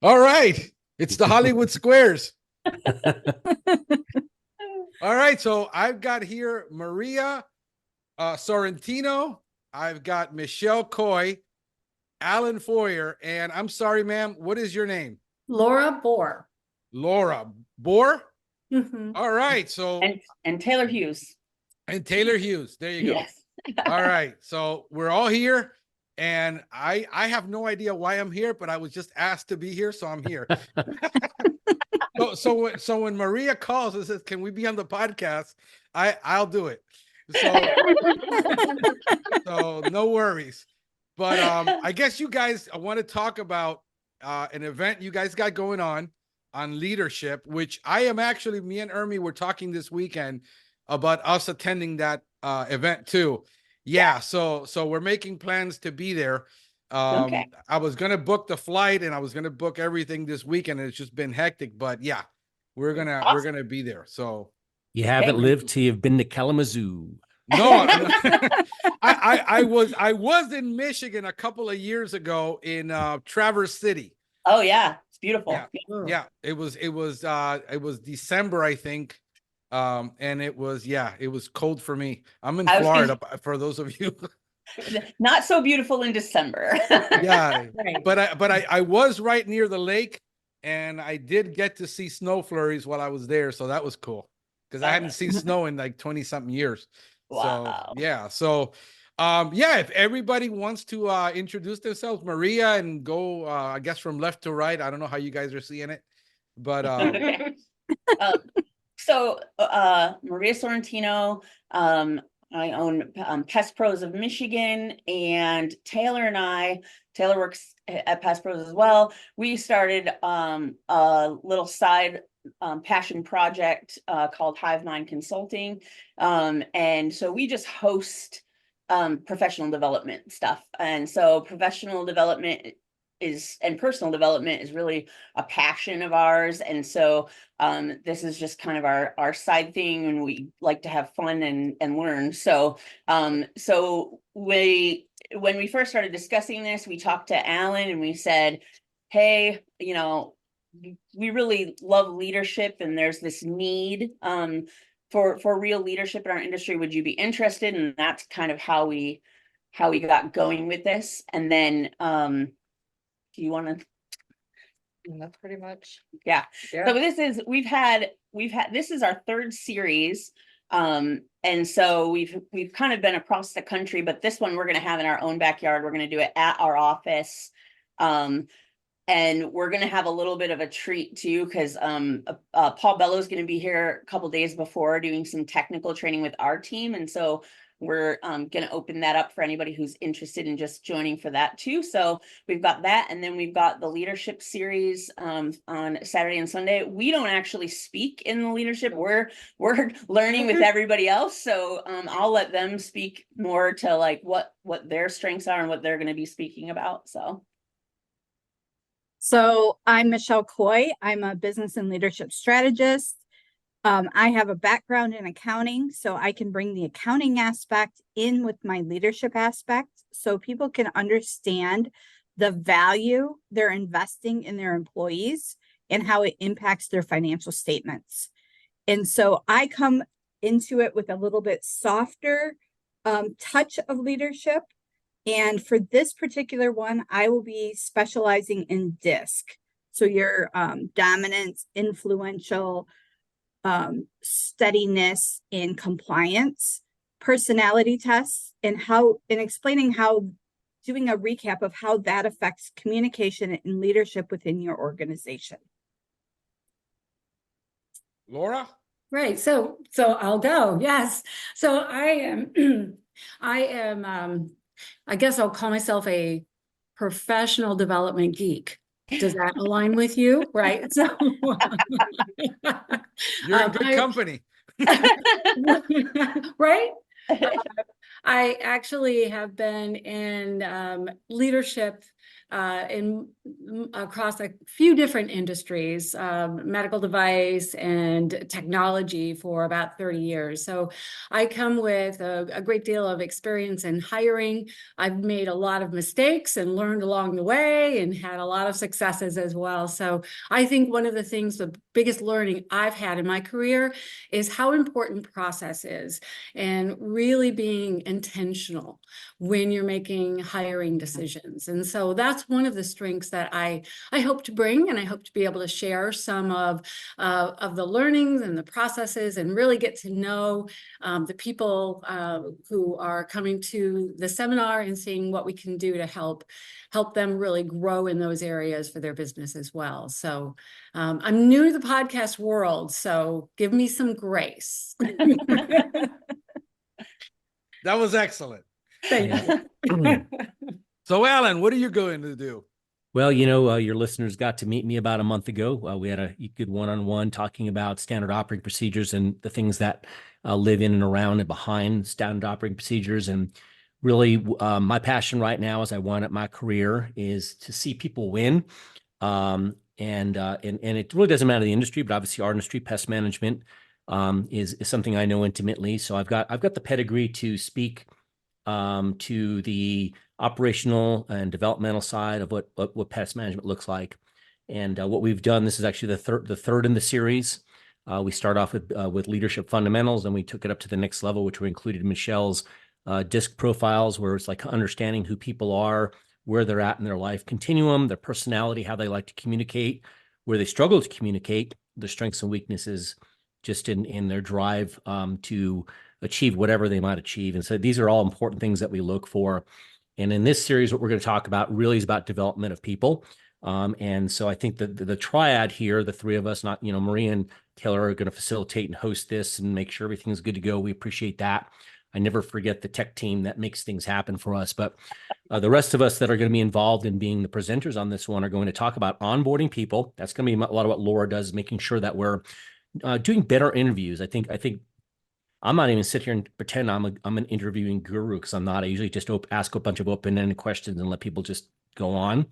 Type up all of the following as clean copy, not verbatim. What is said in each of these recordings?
All right. It's the Hollywood Squares. All right. So I've got here Maria Sorrentino. I've got Michelle Coy, Alan Feuer, and I'm sorry, ma'am. What is your name? Laura Bohr. Laura Bohr. Mm-hmm. All right. So And Taylor Hughes. and Taylor Hughes. There you go. Yes. All right. So we're all here. And I have no idea why I'm here, but I was just asked to be here, so I'm here. So when Maria calls and says, "Can we be on the podcast?" I'll do it. So no worries. But I guess you guys want to talk about an event you guys got going on leadership, which I am actually, me and Ermi were talking this weekend about us attending that event too. Yeah, so we're making plans to be there. Okay. I was gonna book the flight and I was gonna book everything this weekend, and it's just been hectic. But yeah, we're gonna be there. So You haven't lived till you've been to Kalamazoo. no, I was in Michigan a couple of years ago in Traverse City. Oh yeah, it's beautiful. Yeah, it was December, I think. And it was cold for me. I'm in Florida, for those of you. Not so beautiful in December. Yeah, Right. but I was right near the lake, and I did get to see snow flurries while I was there, so that was cool because I hadn't seen snow in like 20 something years. Wow. So yeah, if everybody wants to introduce themselves, Maria, and go I guess from left to right. I don't know how you guys are seeing it, but Okay. So Maria Sorrentino, I own Pest Pros of Michigan, and Taylor works at Pest Pros as well. We started a little side passion project called Hive Mind Consulting. And so we just host professional development stuff. And so professional development and personal development is really a passion of ours. And so this is just kind of our side thing, and we like to have fun and learn. So when we first started discussing this, we talked to Alan and we said, hey, we really love leadership, and there's this need for real leadership in our industry. Would you be interested? And that's kind of how we got going with this. And then do you want to? That's pretty much. Yeah. Yeah. So this is our third series. And so we've kind of been across the country, but this one we're going to have in our own backyard. We're going to do it at our office. And we're going to have a little bit of a treat too, because Paul Bello is going to be here a couple days before doing some technical training with our team. And so we're going to open that up for anybody who's interested in just joining for that too. So we've got that. And then we've got the leadership series on Saturday and Sunday. We don't actually speak in the leadership. We're learning with everybody else. So I'll let them speak more to like what their strengths are and what they're going to be speaking about. So I'm Michelle Coy. I'm a business and leadership strategist. I have a background in accounting, so I can bring the accounting aspect in with my leadership aspect so people can understand the value they're investing in their employees and how it impacts their financial statements. And so I come into it with a little bit softer touch of leadership. And for this particular one, I will be specializing in DISC. So your dominance, influential, steadiness, and compliance, personality tests, and explaining how, doing a recap of how that affects communication and leadership within your organization. Laura? Right. So I'll go. Yes. So I am, I guess I'll call myself a professional development geek. Does that align with you? Right. So You're in good company. Right. I actually have been in leadership across a few different industries, medical device and technology for about 30 years. So I come with a great deal of experience in hiring. I've made a lot of mistakes and learned along the way and had a lot of successes as well. So I think one of the things, the biggest learning I've had in my career is how important process is and really being intentional when you're making hiring decisions. And so that's one of the strengths that I hope to bring, and I hope to be able to share some of the learnings and the processes and really get to know the people who are coming to the seminar and seeing what we can do to help them really grow in those areas for their business as well. So I'm new to the podcast world, so give me some grace. That was excellent. Thank Yeah. you. So, Alan, what are you going to do? Well, your listeners got to meet me about a month ago. We had a good one-on-one talking about standard operating procedures and the things that live in and around and behind standard operating procedures. And really, my passion right now, as I wind up my career, is to see people win. And it really doesn't matter the industry, but obviously our industry, pest management, is something I know intimately. So I've got the pedigree to speak to the operational and developmental side of what pest management looks like. And what we've done, this is actually the third in the series. We start off with leadership fundamentals, and we took it up to the next level, which we included Michelle's disc profiles, where it's like understanding who people are, where they're at in their life continuum, their personality, how they like to communicate, where they struggle to communicate, their strengths and weaknesses, just in their drive to achieve whatever they might achieve. And so these are all important things that we look for. And in this series, what we're going to talk about really is about development of people. And so I think that the triad here, the three of us, not, Maria and Taylor, are going to facilitate and host this and make sure everything's good to go. We appreciate that. I never forget the tech team that makes things happen for us. But the rest of us that are going to be involved in being the presenters on this one are going to talk about onboarding people. That's going to be a lot of what Laura does, making sure that we're doing better interviews. I think I'm not even sit here and pretend I'm an interviewing guru, because I'm not. I usually just ask a bunch of open-ended questions and let people just go on.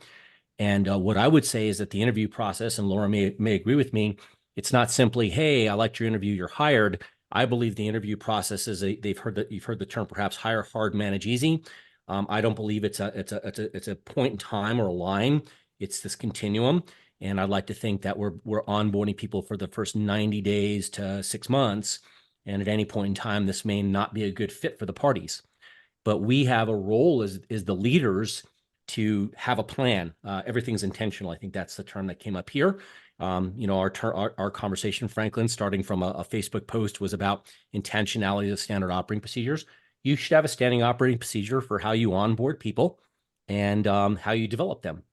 And what I would say is that the interview process, and Laura may agree with me, it's not simply, hey, I liked your interview, you're hired. I believe the interview process is you've heard the term perhaps hire hard, manage easy. I don't believe it's a point in time or a line. It's this continuum. And I'd like to think that we're onboarding people for the first 90 days to 6 months. And at any point in time, this may not be a good fit for the parties. But we have a role as the leaders to have a plan. Everything's intentional. I think that's the term that came up here. Our conversation, Franklin, starting from a Facebook post, was about intentionality of standard operating procedures. You should have a standing operating procedure for how you onboard people and how you develop them.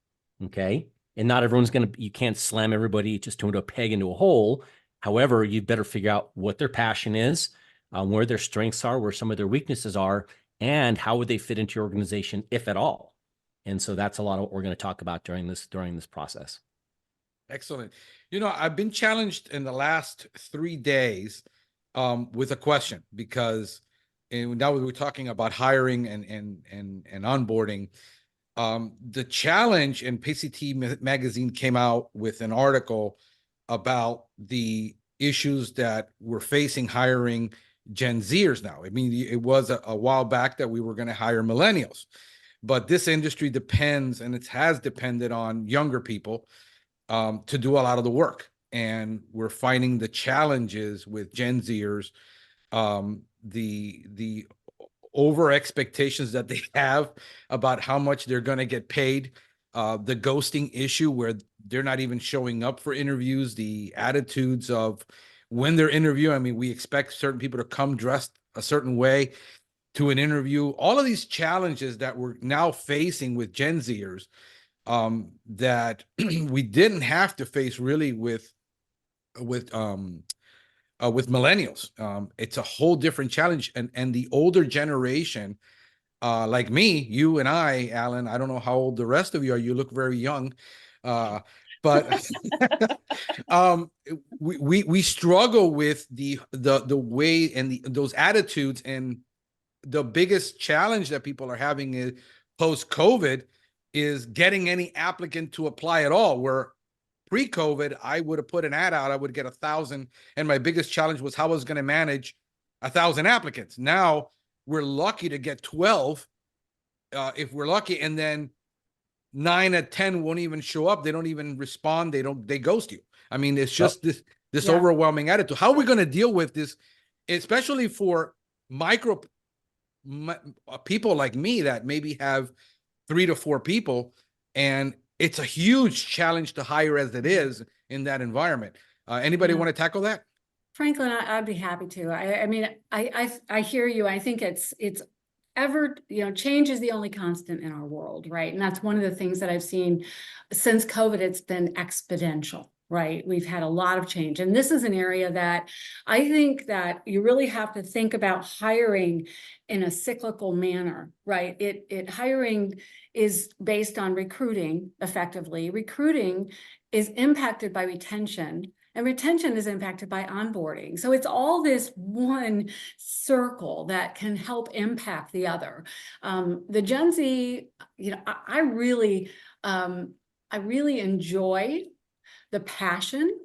Okay. And not everyone's you can't slam everybody just into a peg into a hole. However, you better figure out what their passion is, where their strengths are, where some of their weaknesses are, and how would they fit into your organization, if at all. And so that's a lot of what we're going to talk about during this process. Excellent. I've been challenged in the last 3 days with a question, because now we're talking about hiring and onboarding. The challenge, and PCT magazine came out with an article about the issues that we're facing hiring Gen Zers now. I mean, it was a while back that we were going to hire millennials, but this industry depends, and it has depended on younger people to do a lot of the work. And we're finding the challenges with Gen Zers, the over expectations that they have about how much they're going to get paid, the ghosting issue where they're not even showing up for interviews, the attitudes of when they're interviewing. I mean, we expect certain people to come dressed a certain way to an interview. All of these challenges that we're now facing with Gen Zers that we didn't have to face really with millennials. It's a whole different challenge, and the older generation, like me, you and I, Alan, I don't know how old the rest of you are. You look very young, but we struggle with the way and those attitudes. And the biggest challenge that people are having is post-COVID is getting any applicant to apply at all. Where pre-COVID, I would have put an ad out, I would get 1,000. And my biggest challenge was how I was going to manage 1,000 applicants. Now we're lucky to get 12, if we're lucky. And then 9 at 10 won't even show up. They don't even respond. They ghost you. I mean, it's just this Yeah. overwhelming attitude. How are we going to deal with this, especially for people like me that maybe have 3 to 4 people, and it's a huge challenge to hire as it is in that environment. Anybody Yeah. want to tackle that? Franklin, I'd be happy to. I mean, I hear you. I think it's ever, change is the only constant in our world, right? And that's one of the things that I've seen since COVID. It's been exponential, right? We've had a lot of change. And this is an area that I think that you really have to think about hiring in a cyclical manner, right? Hiring is based on recruiting effectively. Recruiting is impacted by retention, and retention is impacted by onboarding. So it's all this one circle that can help impact the other. The Gen Z, I really enjoy the passion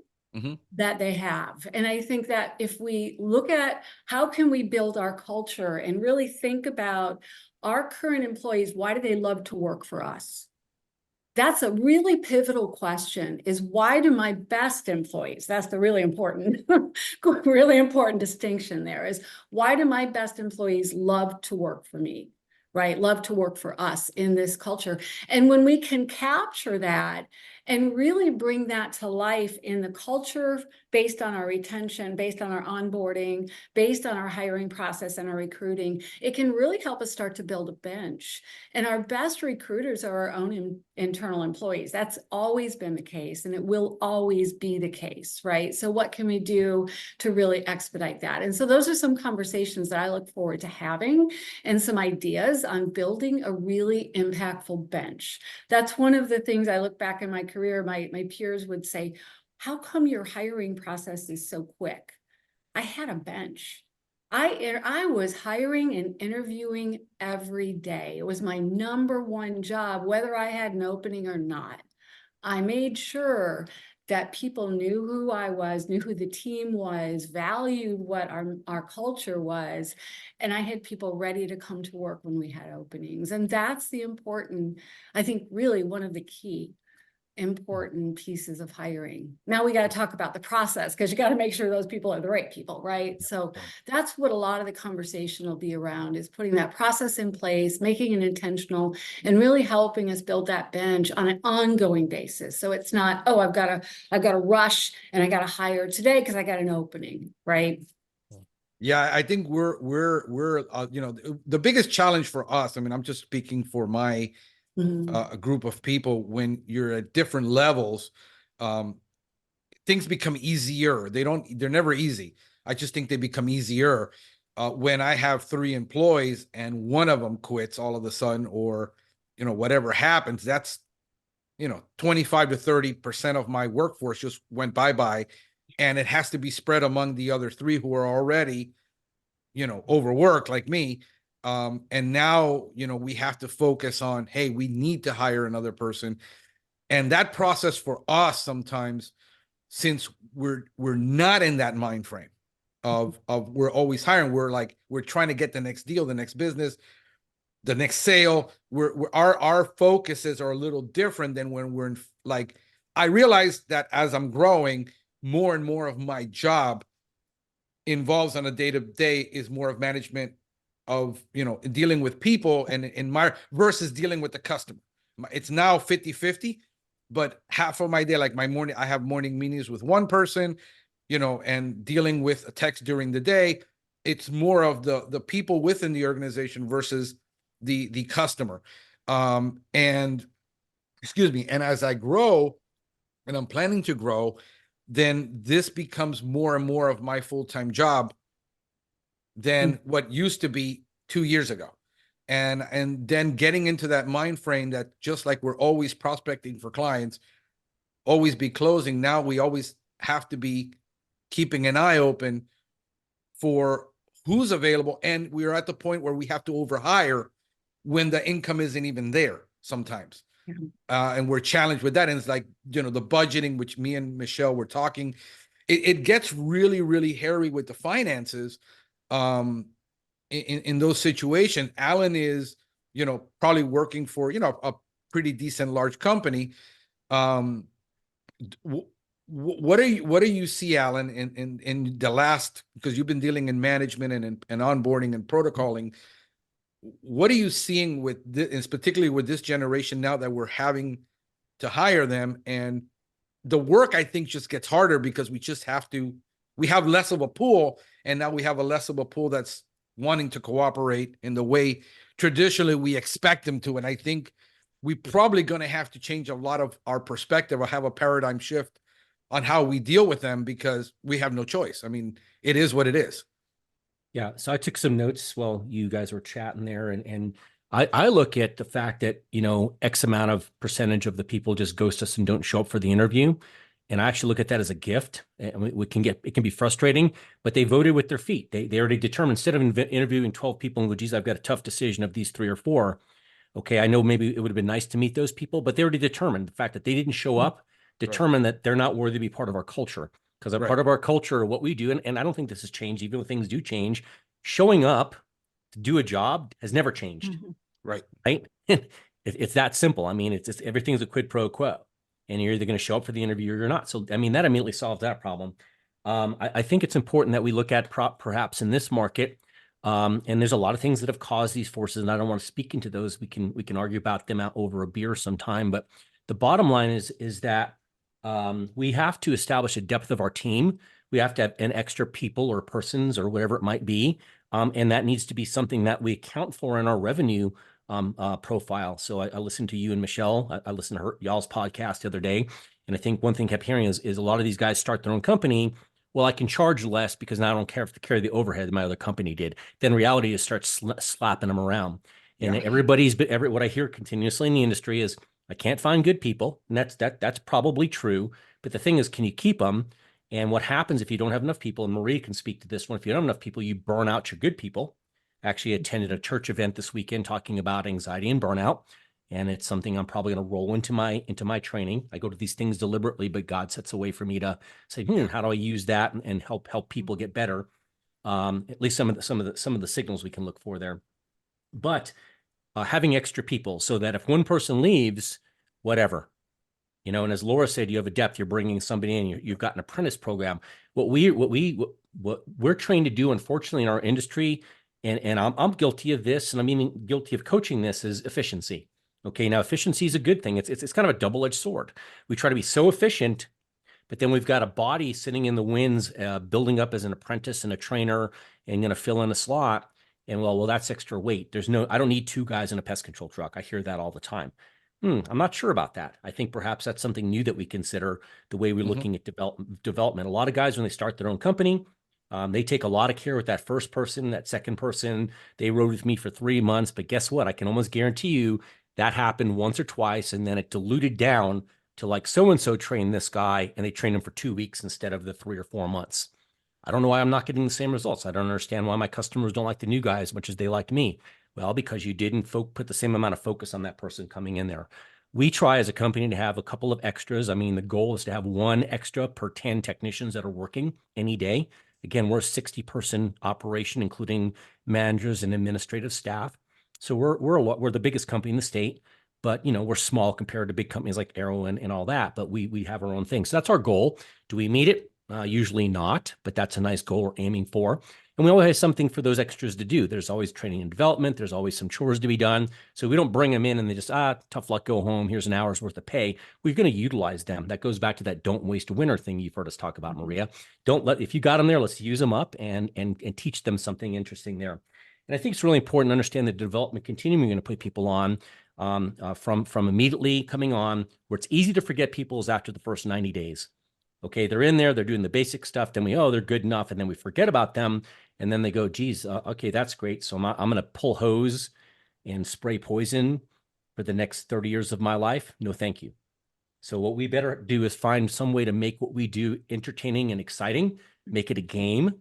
that they have. And I think that if we look at how can we build our culture and really think about our current employees, why do they love to work for us? That's a really pivotal question, is why do my best employees, that's the really important distinction there, is why do my best employees love to work for me, right? Love to work for us in this culture. And when we can capture that and really bring that to life in the culture based on our retention, based on our onboarding, based on our hiring process and our recruiting, it can really help us start to build a bench. And our best recruiters are our own internal employees. That's always been the case, and it will always be the case, right? So what can we do to really expedite that? And so those are some conversations that I look forward to having, and some ideas on building a really impactful bench. That's one of the things I look back in my career, my peers would say, how come your hiring process is so quick? I had a bench. I was hiring and interviewing every day. It was my number one job, whether I had an opening or not. I made sure that people knew who I was, knew who the team was, valued what our culture was. And I had people ready to come to work when we had openings. And that's the important, I think, really one of the key important pieces of hiring. Now we got to talk about the process, because you got to make sure those people are the right people, right? So that's what a lot of the conversation will be around, is putting that process in place, making it intentional, and really helping us build that bench on an ongoing basis. So it's not, oh, I've got to rush and I got to hire today because I got an opening, right? Yeah, I think we're the biggest challenge for us. I mean, I'm just speaking for my a group of people. When you're at different levels, things become easier. They're never easy. I just think they become easier when I have 3 employees and one of them quits all of a sudden, or whatever happens. That's 25 to 30% of my workforce just went bye, and it has to be spread among the other 3 who are already overworked like me. And now, we have to focus on, hey, we need to hire another person. And that process for us sometimes, since we're not in that mind frame of we're always hiring, we're trying to get the next deal, the next business, the next sale. Our focuses are a little different than when we're in, like, I realize that as I'm growing, more and more of my job involves on a day-to-day is more of management of dealing with people, and in my versus dealing with the customer. It's now 50-50, but half of my day, like my morning, I have morning meetings with one person, and dealing with a text during the day. It's more of the people within the organization versus the customer. And excuse me, and as I grow, and I'm planning to grow, then this becomes more and more of my full-time job than what used to be 2 years ago. And then getting into that mind frame that just like we're always prospecting for clients, always be closing, now we always have to be keeping an eye open for who's available. And we're at the point where we have to overhire when the income isn't even there sometimes. and we're challenged with that. And it's like, the budgeting, which me and Michele were talking, it gets really, really hairy with the finances. In those situations, Alan is, probably working for, a pretty decent large company. What do you see, Alan, in the last, because you've been dealing in management and onboarding and protocoling, what are you seeing with this, particularly with this generation now that we're having to hire them, and the work I think just gets harder because we have less of a pool, and now we have a less of a pool that's wanting to cooperate in the way traditionally we expect them to. And I think we're probably going to have to change a lot of our perspective or have a paradigm shift on how we deal with them, because we have no choice. I mean, it is what it is. Yeah. So I took some notes while you guys were chatting there. And I look at the fact that, X amount of percentage of the people just ghost us and don't show up for the interview. And I actually look at that as a gift. And it can be frustrating, but they voted with their feet. They already determined, instead of interviewing 12 people and go, geez, I've got a tough decision of these 3 or 4. Okay. I know maybe it would have been nice to meet those people, but they already determined the fact that they didn't show up, determined that they're not worthy to be part of our culture. Because a part of our culture, what we do, and I don't think this has changed, even when things do change, showing up to do a job has never changed. Right. It's that simple. I mean, it's just, everything's a quid pro quo, and you're either going to show up for the interview or you're not. So, I mean, that immediately solves that problem. I think it's important that we look at perhaps in this market, and there's a lot of things that have caused these forces, and I don't want to speak into those. We can argue about them out over a beer sometime, but the bottom line is that we have to establish a depth of our team. We have to have an extra people or persons or whatever it might be. And that needs to be something that we account for in our revenue profile. So I listened to you and Michele. I listened to y'all's podcast the other day. And I think one thing I kept hearing is a lot of these guys start their own company. Well, I can charge less because now I don't care if to carry the overhead that my other company did. Then reality is start slapping them around. And what I hear continuously in the industry is, I can't find good people, and that's probably true. But the thing is, can you keep them? And what happens if you don't have enough people? And Marie can speak to this one. If you don't have enough people, you burn out your good people. Actually attended a church event this weekend talking about anxiety and burnout, and it's something I'm probably going to roll into my training. I go to these things deliberately, but God sets a way for me to say, how do I use that and help people get better? At least some of the signals we can look for there, but. Having extra people so that if one person leaves, whatever, and as Laura said, you have a depth, you're bringing somebody in, you've got an apprentice program. What we're trained to do, unfortunately, in our industry, and I'm guilty of this, and I'm even guilty of coaching this, is efficiency. Okay. Now efficiency is a good thing. It's kind of a double-edged sword. We try to be so efficient, but then we've got a body sitting in the winds, building up as an apprentice and a trainer and going to fill in a slot. And well, that's extra weight. I don't need 2 guys in a pest control truck. I hear that all the time. I'm not sure about that. I think perhaps that's something new that we consider the way we're looking at development. A lot of guys, when they start their own company, they take a lot of care with that first person, that second person. They rode with me for 3 months, but guess what? I can almost guarantee you that happened once or twice, and then it diluted down to like so-and-so trained this guy, and they trained him for 2 weeks instead of the 3 or 4 months. I don't know why I'm not getting the same results. I don't understand why my customers don't like the new guy as much as they liked me. Well, because you didn't put the same amount of focus on that person coming in there. We try as a company to have a couple of extras. I mean, the goal is to have 1 extra per 10 technicians that are working any day. Again, we're a 60-person operation, including managers and administrative staff. So we're the biggest company in the state, but we're small compared to big companies like Arrow and all that. But we have our own thing. So that's our goal. Do we meet it? Usually not, but that's a nice goal we're aiming for. And we always have something for those extras to do. There's always training and development. There's always some chores to be done. So we don't bring them in and they just, tough luck, go home. Here's an hour's worth of pay. We're going to utilize them. That goes back to that don't waste a winter thing you've heard us talk about, Maria. If you got them there, let's use them up and teach them something interesting there. And I think it's really important to understand the development continuum you're going to put people on from immediately coming on, where it's easy to forget people is after the first 90 days. Okay, they're in there, they're doing the basic stuff, then they're good enough, and then we forget about them, and then they go, geez, okay, that's great. So I'm going to pull hose and spray poison for the next 30 years of my life. No, thank you. So what we better do is find some way to make what we do entertaining and exciting, make it a game,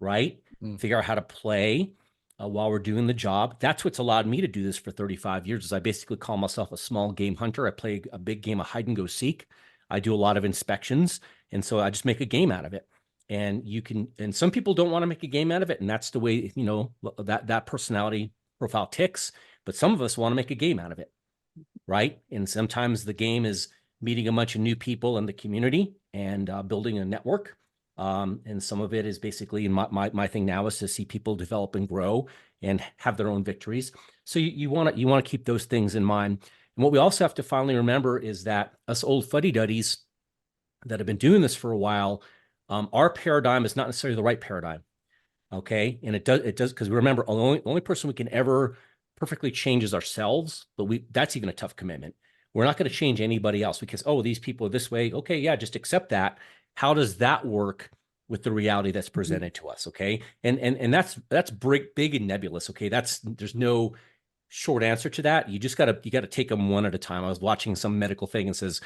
right? Figure out how to play. while we're doing the job. That's what's allowed me to do this for 35 years is I basically call myself a small game hunter. I play a big game of hide and go seek. I do a lot of inspections. And so I just make a game out of it. And and some people don't want to make a game out of it. And that's the way, that personality profile ticks. But some of us want to make a game out of it, right? And sometimes the game is meeting a bunch of new people in the community and building a network. And some of it is basically my thing now is to see people develop and grow and have their own victories. So you want to keep those things in mind. And what we also have to finally remember is that us old fuddy-duddies that have been doing this for a while, our paradigm is not necessarily the right paradigm. Okay. And it does, because remember, the only person we can ever perfectly change is ourselves, but that's even a tough commitment. We're not going to change anybody else because, oh, these people are this way. Okay. Yeah. Just accept that. How does that work with the reality that's presented to us? Okay. And that's big and nebulous. Okay. There's no short answer to that. You got to take them one at a time. I was watching some medical thing and says,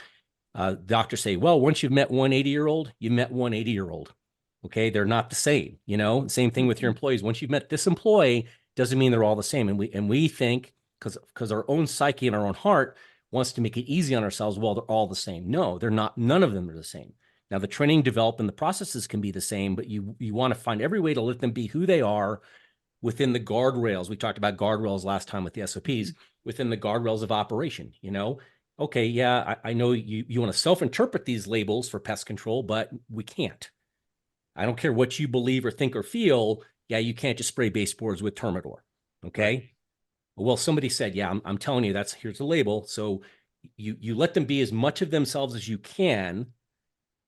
doctors say, well, once you've met one 80-year-old, you met one 80-year-old. Okay. They're not the same, same thing with your employees. Once you've met this employee, doesn't mean they're all the same. And we think because our own psyche and our own heart wants to make it easy on ourselves. Well, they're all the same. No, they're not. None of them are the same. Now the training, development, the processes can be the same, but you want to find every way to let them be who they are within the guardrails. We talked about guardrails last time with the SOPs, within the guardrails of operation, Okay, yeah, I know you want to self-interpret these labels for pest control, but we can't. I don't care what you believe or think or feel. Yeah, you can't just spray baseboards with Termidor. Okay. Right. Well, somebody said, yeah, I'm telling you, here's the label. So you let them be as much of themselves as you can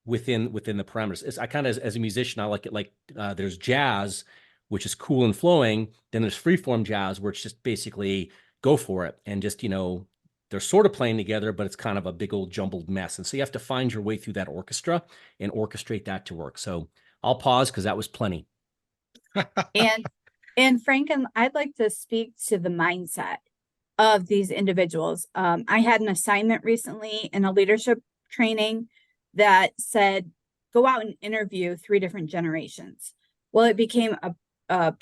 within the parameters. I kind of, as a musician, I like it like there's jazz, which is cool and flowing. Then there's freeform jazz, where it's just basically go for it. And just, they're sort of playing together, but it's kind of a big old jumbled mess. And so you have to find your way through that orchestra and orchestrate that to work. So I'll pause because that was plenty. And Franken, I'd like to speak to the mindset of these individuals. I had an assignment recently in a leadership training that said, go out and interview 3 different generations. Well, it became a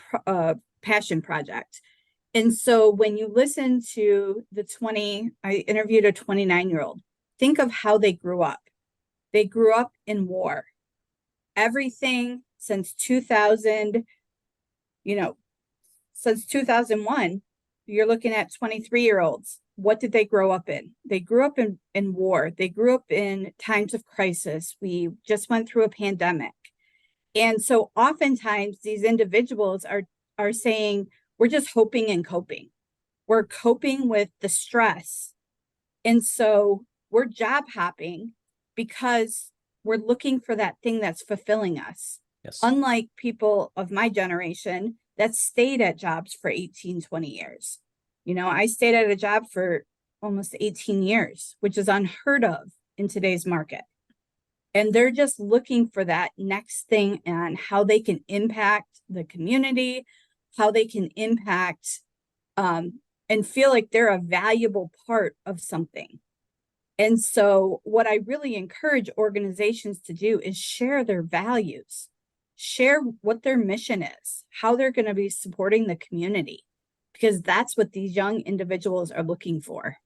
passion project. And so when you listen to I interviewed a 29-year-old, think of how they grew up. They grew up in war. Everything since 2000, since 2001, you're looking at 23-year-olds. What did they grow up in? They grew up in war. They grew up in times of crisis. We just went through a pandemic. And so oftentimes these individuals are saying, we're just hoping and coping. We're coping with the stress. And so we're job hopping because we're looking for that thing that's fulfilling us. Yes. Unlike people of my generation that stayed at jobs for 18, 20 years. I stayed at a job for almost 18 years, which is unheard of in today's market. And they're just looking for that next thing and how they can impact the community, how they can impact and feel like they're a valuable part of something. And so what I really encourage organizations to do is share their values, share what their mission is, how they're going to be supporting the community, because that's what these young individuals are looking for.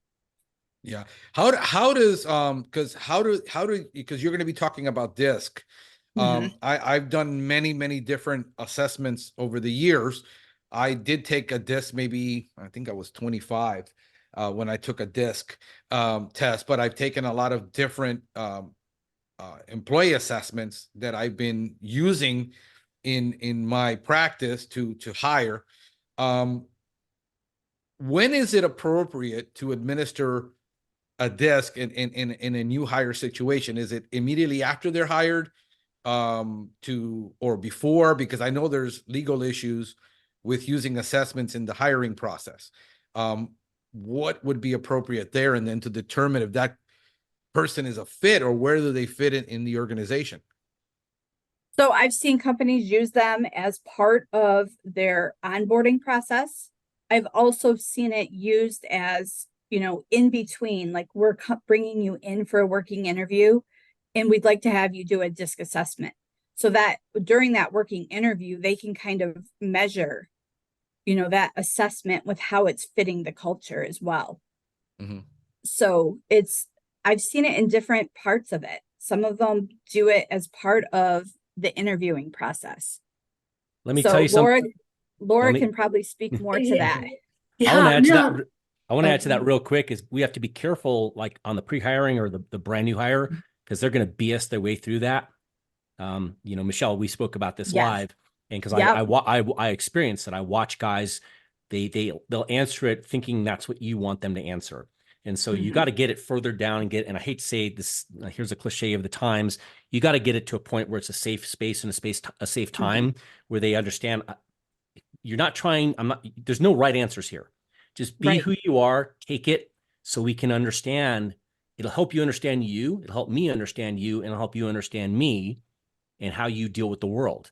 Yeah. How does because you're going to be talking about DISC. I've done many different assessments over the years. I did take a DISC, maybe I think I was 25 when I took a DISC test, but I've taken a lot of different employee assessments that I've been using in my practice to hire. When is it appropriate to administer a DISC in a new hire situation? Is it immediately after they're hired or before? Because I know there's legal issues with using assessments in the hiring process. What would be appropriate there? And then to determine if that person is a fit or where do they fit in the organization? So I've seen companies use them as part of their onboarding process. I've also seen it used as, in between, like we're bringing you in for a working interview and we'd like to have you do a DISC assessment so that during that working interview, they can kind of measure that assessment with how it's fitting the culture as well. Mhm. So I've seen it in different parts of it. Some of them do it as part of the interviewing process. Let me So tell you something. Laura Let me- can probably speak more to that. I want to add to no. that. I want to add to that Okay. real quick is we have to be careful, like on the pre-hiring or the brand new hire, because they're going to BS their way through that. Michele, we spoke about this Yes. live, and because Yep. I experienced it. I watch guys, they'll answer it thinking that's what you want them to answer. And so you Mhm. got to get it further down and I hate to say this, here's a cliche of the times. You got to get it to a point where it's a safe space and a safe time where they understand you're not trying, there's no right answers here. Just be Right. who you are, take it so we can understand. It'll help you understand you. It'll help me understand you, and it'll help you understand me and how you deal with the world.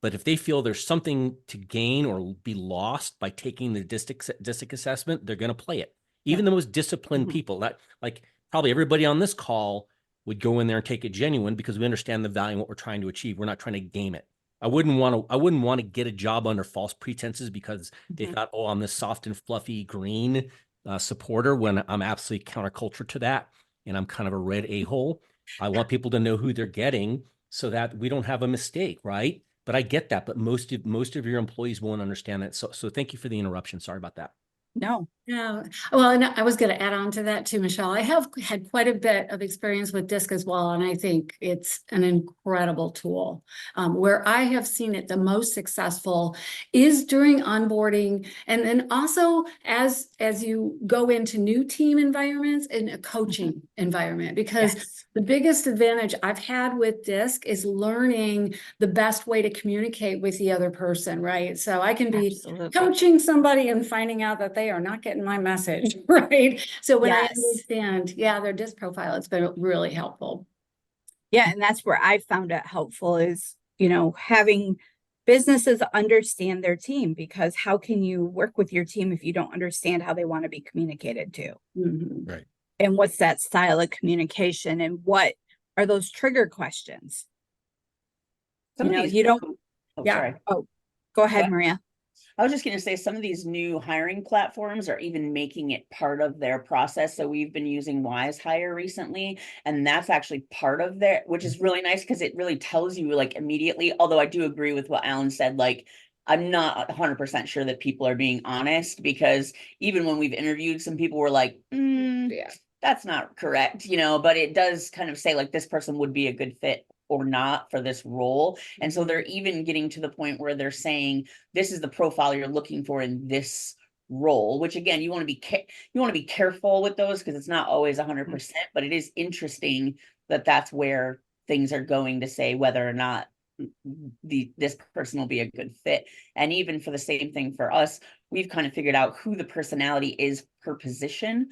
But if they feel there's something to gain or be lost by taking the DISC assessment, they're going to play it. Even the most disciplined people, that like probably everybody on this call would go in there and take it genuine because we understand the value and what we're trying to achieve. We're not trying to game it. I wouldn't want to get a job under false pretenses because they thought, oh, I'm this soft and fluffy green supporter when I'm absolutely counterculture to that. And I'm kind of a red a-hole. I want people to know who they're getting so that we don't have a mistake, right? But I get that, but most of your employees won't understand that. So thank you for the interruption. Sorry about that. No. Yeah, well, and I was going to add on to that too, Michele. I have had quite a bit of experience with DISC as well, and I think it's an incredible tool. Where I have seen it the most successful is during onboarding, and then also as you go into new team environments in a coaching environment, because Yes. the biggest advantage I've had with DISC is learning the best way to communicate with the other person, right? So I can be Absolutely. coaching somebody and finding out that they are not getting my message, right? So when I Yes. understand, their DISC profile, it's been really helpful. Yeah, and that's where I found it helpful is, having businesses understand their team, because how can you work with your team if you don't understand how they want to be communicated to? Mhm. Right. And what's that style of communication, and what are those trigger questions? Some of these, You don't, oh, Yeah. sorry. go ahead, What? Maria. I was just going to say some of these new hiring platforms are even making it part of their process. So we've been using Wise Hire recently, and that's actually part of their, which is really nice because it really tells you like immediately. Although I do agree with what Alan said, like I'm not 100% sure that people are being honest, because even when we've interviewed, some people were like, Yeah. that's not correct, but it does kind of say like this person would be a good fit or not for this role. And so they're even getting to the point where they're saying, this is the profile you're looking for in this role, which again, you want to be careful with those because it's not always 100%, but it is interesting that that's where things are going to say whether or not this person will be a good fit. And even for the same thing for us, we've kind of figured out who the personality is per position,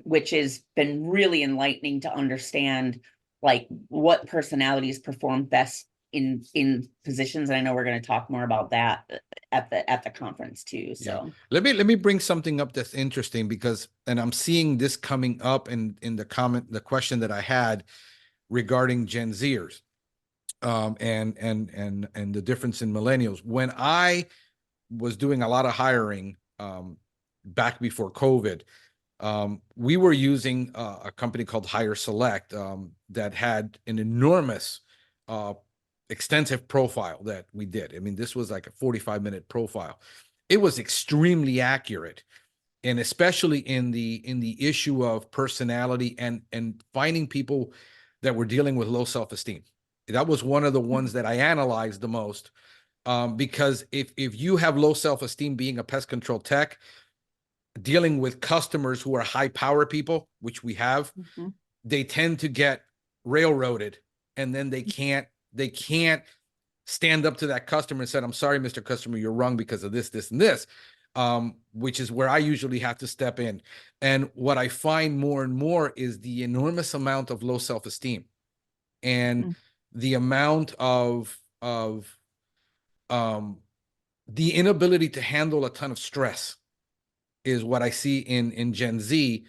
which has been really enlightening to understand like what personalities perform best in positions. And I know we're going to talk more about that at the conference too. So let me bring something up that's interesting, because and I'm seeing this coming up in the question that I had regarding Gen Zers, and the difference in millennials. When I was doing a lot of hiring back before COVID, we were using a company called Hire Select that had an enormous extensive profile that we did. I mean, this was like a 45-minute profile. It was extremely accurate, and especially in the issue of personality and finding people that were dealing with low self-esteem. That was one of the ones that I analyzed the most, because if you have low self-esteem being a pest control tech, dealing with customers who are high power people, which we have, they tend to get railroaded, and then they can't stand up to that customer and said, I'm sorry, Mr. Customer, you're wrong because of this, this, and this, which is where I usually have to step in. And what I find more and more is the enormous amount of low self-esteem and the amount of the inability to handle a ton of stress is what I see in Gen Z,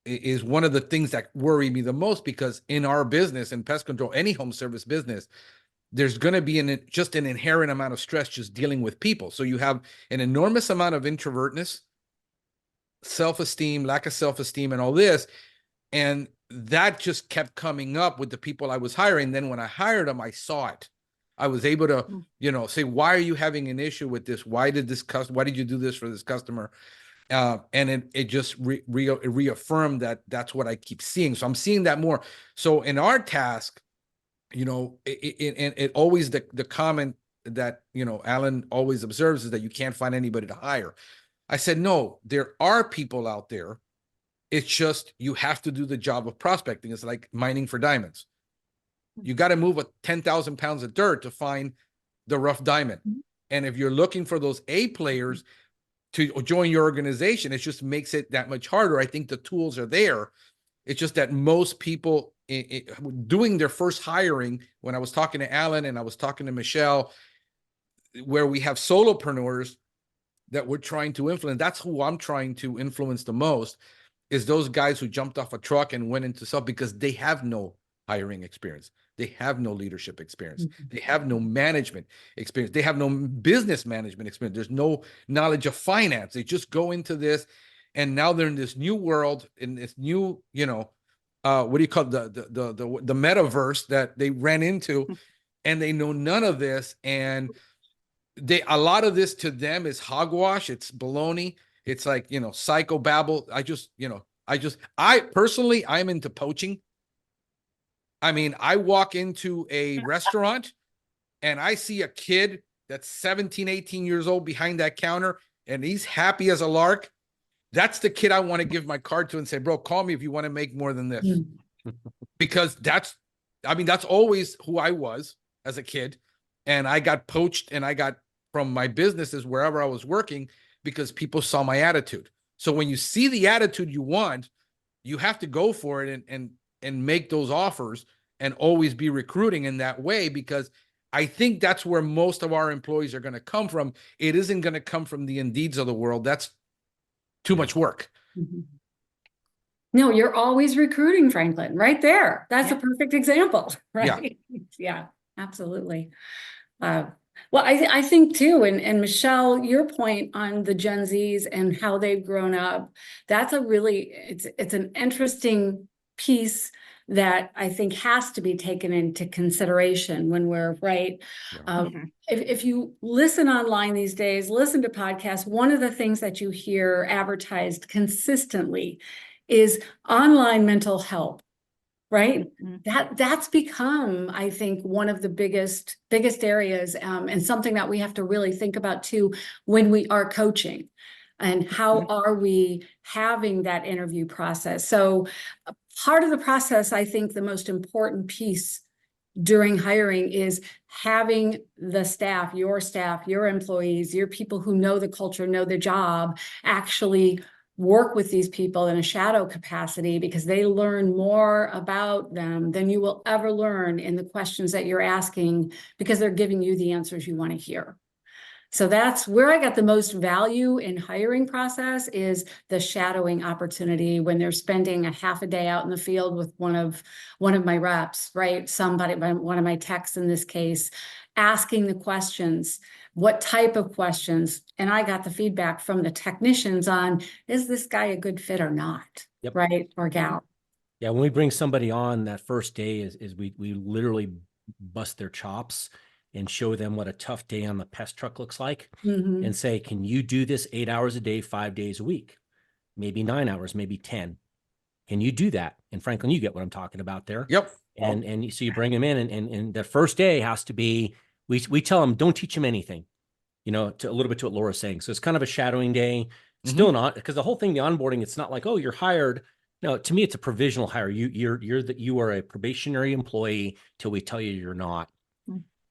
is one of the things that worry me the most, because in our business, in pest control, any home service business, there's going to be just an inherent amount of stress just dealing with people. So you have an enormous amount of introvertness, self-esteem, lack of self-esteem, and all this. And that just kept coming up with the people I was hiring. Then when I hired them, I saw it. I was able to, say, why are you having an issue with this? Why did you do this for this customer? And it just reaffirmed that that's what I keep seeing. So I'm seeing that more. So in our task, it always, the comment that, Alan always observes is that you can't find anybody to hire. I said, no, there are people out there. It's just, you have to do the job of prospecting. It's like mining for diamonds. You got to move 10,000 pounds of dirt to find the rough diamond. And if you're looking for those A players to join your organization, it just makes it that much harder. I think the tools are there. It's just that most people doing their first hiring, when I was talking to Alan and I was talking to Michele, where we have solopreneurs that we're trying to influence, that's who I'm trying to influence the most, is those guys who jumped off a truck and went into stuff because they have no hiring experience. They have no leadership experience. They have no management experience. They have no business management experience. There's no knowledge of finance. They just go into this, and now they're in this new world, in this new, what do you call it? The metaverse that they ran into, and they know none of this. And a lot of this to them is hogwash. It's baloney. It's like, psychobabble. I personally, I'm into poaching. I mean, I walk into a restaurant and I see a kid that's 17, 18 years old behind that counter, and he's happy as a lark. That's the kid I want to give my card to and say, bro, call me if you want to make more than this. Because that's always who I was as a kid. And I got poached, and I got from my businesses wherever I was working because people saw my attitude. So when you see the attitude you want, you have to go for it and make those offers and always be recruiting in that way, because I think that's where most of our employees are going to come from. It isn't going to come from the Indeeds of the world. That's too much work. No, you're always recruiting, Franklin, right there. That's a perfect example, right? Yeah, absolutely. Well, I think too, and Michele, your point on the Gen Zs and how they've grown up, that's it's an interesting piece that I think has to be taken into consideration when we're right. If you listen online these days, listen to podcasts, one of the things that you hear advertised consistently is online mental health. Right. That's become, I think, one of the biggest areas, and something that we have to really think about too when we are coaching, and how are we having that interview process. So part of the process, I think the most important piece during hiring is having the staff, your employees, your people who know the culture, know the job, actually work with these people in a shadow capacity, because they learn more about them than you will ever learn in the questions that you're asking, because they're giving you the answers you want to hear. So that's where I got the most value in hiring process, is the shadowing opportunity when they're spending a half a day out in the field with one of my reps, right? One of my techs in this case, asking the questions. What type of questions? And I got the feedback from the technicians on, is this guy a good fit or not? Yep. Right? Or gal. Yeah, when we bring somebody on that first day is we literally bust their chops and show them what a tough day on the pest truck looks like, and say, can you do this 8 hours a day, 5 days a week, maybe 9 hours, maybe 10? Can you do that? And Franklin, you get what I'm talking about there. Yep. And so you bring them in, and the first day has to be, we tell them, don't teach them anything, to a little bit to what Laura's saying. So it's kind of a shadowing day. Still not, because the whole thing, the onboarding, it's not like, oh, you're hired. No, to me, it's a provisional hire. You are a probationary employee till we tell you you're not.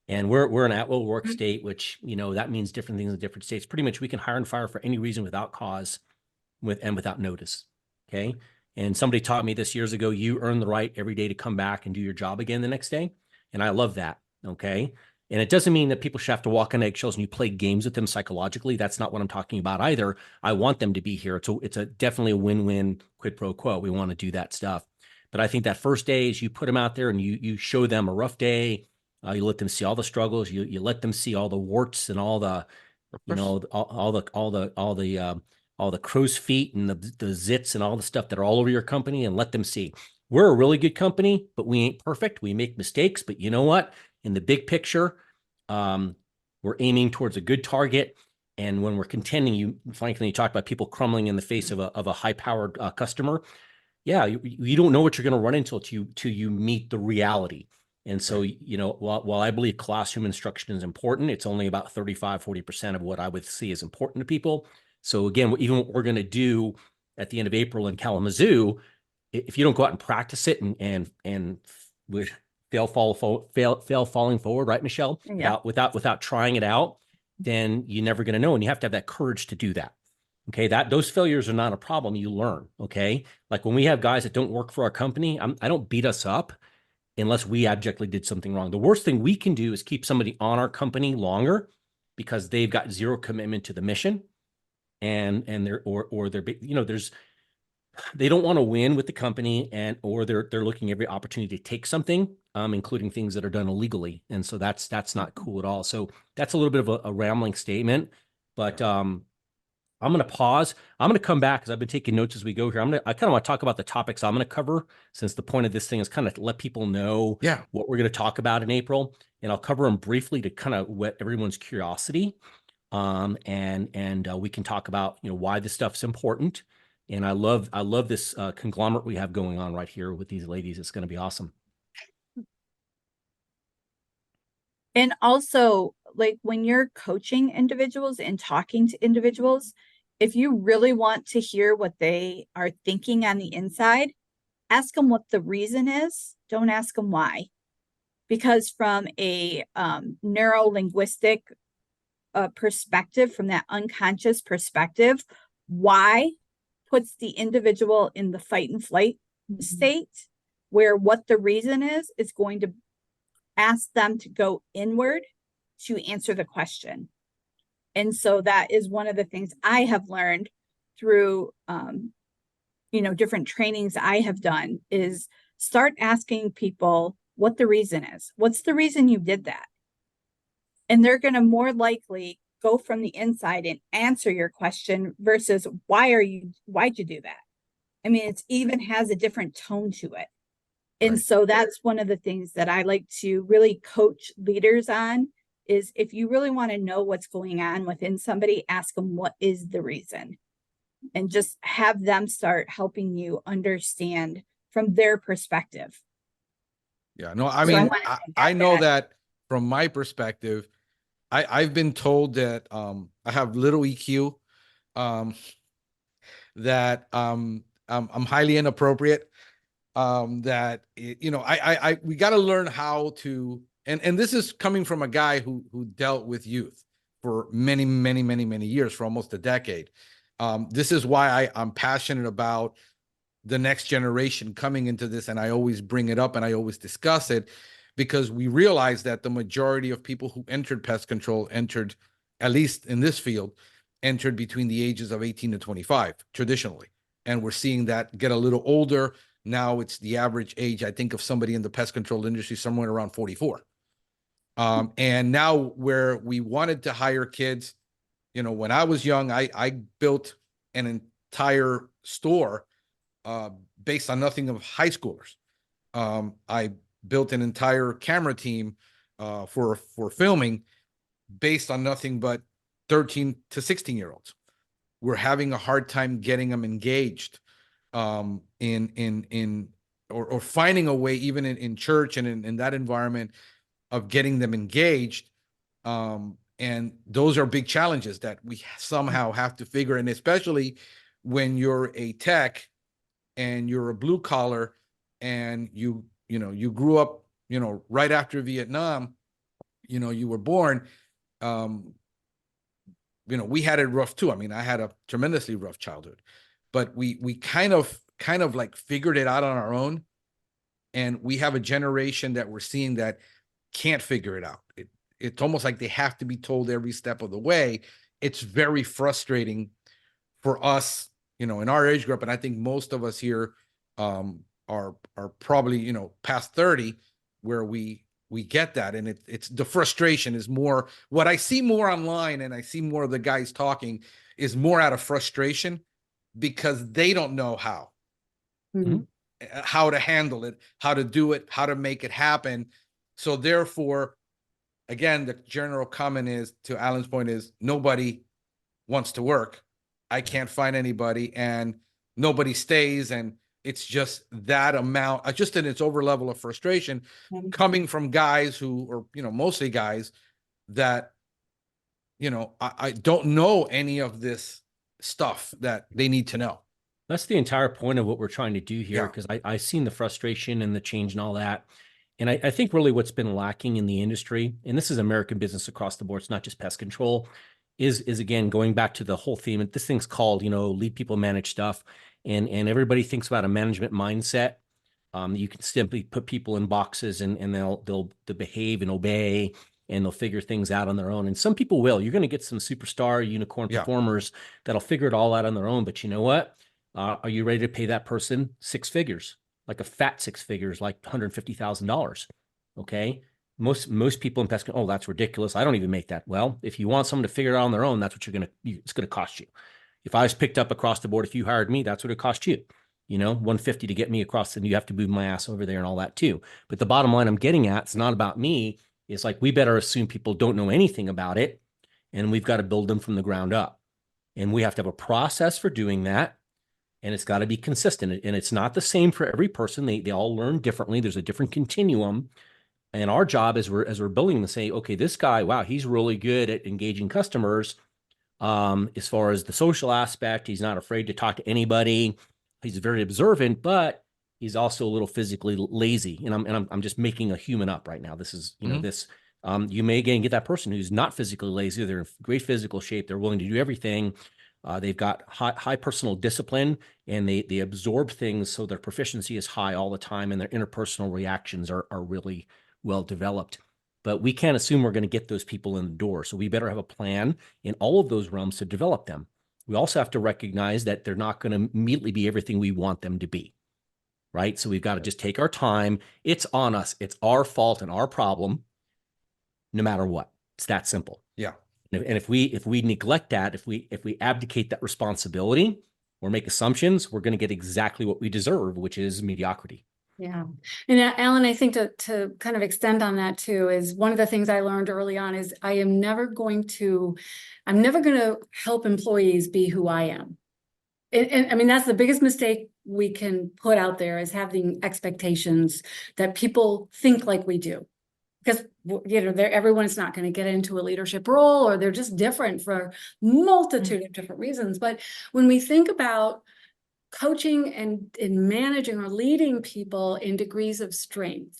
And we're an at-will work state, which, that means different things in different states. Pretty much we can hire and fire for any reason without cause and without notice. Okay. And somebody taught me this years ago, you earn the right every day to come back and do your job again the next day. And I love that. Okay. And it doesn't mean that people should have to walk on eggshells and you play games with them psychologically. That's not what I'm talking about either. I want them to be here. It's definitely a win-win, quid pro quo. We want to do that stuff. But I think that first day is you put them out there and you show them a rough day, You let them see all the struggles. You let them see all the warts and all the, you know, all the crow's feet and the zits and all the stuff that are all over your company, and let them see we're a really good company, but we ain't perfect. We make mistakes, but you know what? In the big picture, we're aiming towards a good target. And when we're contending, you frankly, you talk about people crumbling in the face of a high-powered customer. Yeah, you don't know what you're going to run into till you meet the reality. And so, you know, while I believe classroom instruction is important, it's only about 35-40% of what I would see as important to people. So again, even what we're going to do at the end of April in Kalamazoo, if you don't go out and practice it and with fail falling forward, right, Michele? Yeah. Without trying it out, then you're never going to know. And you have to have that courage to do that. Okay, those failures are not a problem. You learn. Okay, like when we have guys that don't work for our company, I don't beat us up unless we abjectly did something wrong. The worst thing we can do is keep somebody on our company longer because they've got zero commitment to the mission, and they're or they're, you know, they don't want to win with the company, or they're looking every opportunity to take something, including things that are done illegally, and so that's not cool at all. So that's a little bit of a rambling statement, but I'm going to pause. I'm going to come back because I've been taking notes as we go here. I kind of want to talk about the topics I'm going to cover, since the point of this thing is kind of to let people know what we're going to talk about in April. And I'll cover them briefly to kind of whet everyone's curiosity. And we can talk about, you know, why this stuff's important. And I love this conglomerate we have going on right here with these ladies. It's going to be awesome. And also, like when you're coaching individuals and talking to individuals, if you really want to hear what they are thinking on the inside, ask them what the reason is. Don't ask them why. Because from a neuro-linguistic perspective, from that unconscious perspective, why puts the individual in the fight and flight state, where what the reason is going to ask them to go inward to answer the question. And so that is one of the things I have learned through, you know, different trainings I have done, is start asking people what the reason is. What's the reason you did that? And they're going to more likely go from the inside and answer your question versus why'd you do that? I mean, it even has a different tone to it. And so that's one of the things that I like to really coach leaders on, is if you really want to know what's going on within somebody, ask them what is the reason, and just have them start helping you understand from their perspective. Yeah, no, I mean, I know that from my perspective, I've been told that I have little EQ, that I'm highly inappropriate, that you know, we got to learn how to, and this is coming from a guy who dealt with youth for many years, for almost a decade. This is why I'm passionate about the next generation coming into this, and I always bring it up and I always discuss it, because we realize that the majority of people who entered pest control entered, at least in this field, entered between the ages of 18 to 25 traditionally, and we're seeing that get a little older. Now it's the average age, I think, of somebody in the pest control industry somewhere around 44. And now where we wanted to hire kids, you know, when I was young, I built an entire store based on nothing of high schoolers. I built an entire camera team for filming based on nothing but 13 to 16-year-olds. We're having a hard time getting them engaged or finding a way, even in church and in that environment, of getting them engaged. And those are big challenges that we somehow have to figure. And especially when you're a tech and you're a blue collar, and you grew up, you know, right after Vietnam, you know, you were born, you know, we had it rough too. I mean, I had a tremendously rough childhood, but we kind of like figured it out on our own. And we have a generation that we're seeing that can't figure it out. It's almost like they have to be told every step of the way. It's very frustrating for us, you know, in our age group. And I think most of us here are probably, you know, past 30, where we we get that. And it's the frustration is more what I see more online, and I see more of the guys talking is more out of frustration because they don't know how to handle it, how to do it, how to make it happen. So therefore, again, the general comment is, to Alan's point, is nobody wants to work. I can't find anybody, and nobody stays. And it's just that amount, just in its over level of frustration coming from guys who, or, mostly guys that, I don't know any of this stuff that they need to know. That's the entire point of what we're trying to do here, Yeah. because I've seen the frustration and the change and all that. And I think really what's been lacking in the industry, and this is American business across the board, it's not just pest control, is again, going back to the whole theme. And this thing's called, lead people manage stuff. And everybody thinks about a management mindset. You can simply put people in boxes and they'll behave and obey, and they'll figure things out on their own. And some people will. You're going to get some superstar unicorn performers that'll figure it all out on their own. But you know what? Are you ready to pay that person 6 figures, like a fat 6 figures, like $150,000? Okay. Most people in pest, oh, that's ridiculous. I don't even make that. Well, if you want someone to figure it out on their own, that's what it's going to cost you. If I was picked up across the board, if you hired me, that's what it cost you. $150 to get me across, and you have to move my ass over there and all that too. But the bottom line I'm getting at, it's not about me. It's like, we better assume people don't know anything about it, and we've got to build them from the ground up. And we have to have a process for doing that. And it's got to be consistent. And it's not the same for every person. They all learn differently. There's a different continuum. And our job as we're building them to say, okay, this guy, wow, he's really good at engaging customers. As far as the social aspect, he's not afraid to talk to anybody. He's very observant, but he's also a little physically lazy. And I'm just making a human up right now. This is, this, you may again get that person who's not physically lazy. They're in great physical shape. They're willing to do everything. They've got high personal discipline, and they absorb things. So their proficiency is high all the time, and their interpersonal reactions are really well developed. But we can't assume we're going to get those people in the door. So we better have a plan in all of those realms to develop them. We also have to recognize that they're not going to immediately be everything we want them to be, right? So we've got to just take our time. It's on us. It's our fault and our problem, no matter what. It's that simple. Yeah. And if we neglect that, if we abdicate that responsibility or make assumptions, we're going to get exactly what we deserve, which is mediocrity. Yeah. And Alan, I think to kind of extend on that too, is one of the things I learned early on is I'm never going to help employees be who I am. And I mean, that's the biggest mistake we can put out there, is having expectations that people think like we do. Because, everyone's not going to get into a leadership role, or they're just different for multitude of different reasons. But when we think about coaching and in managing or leading people in degrees of strength,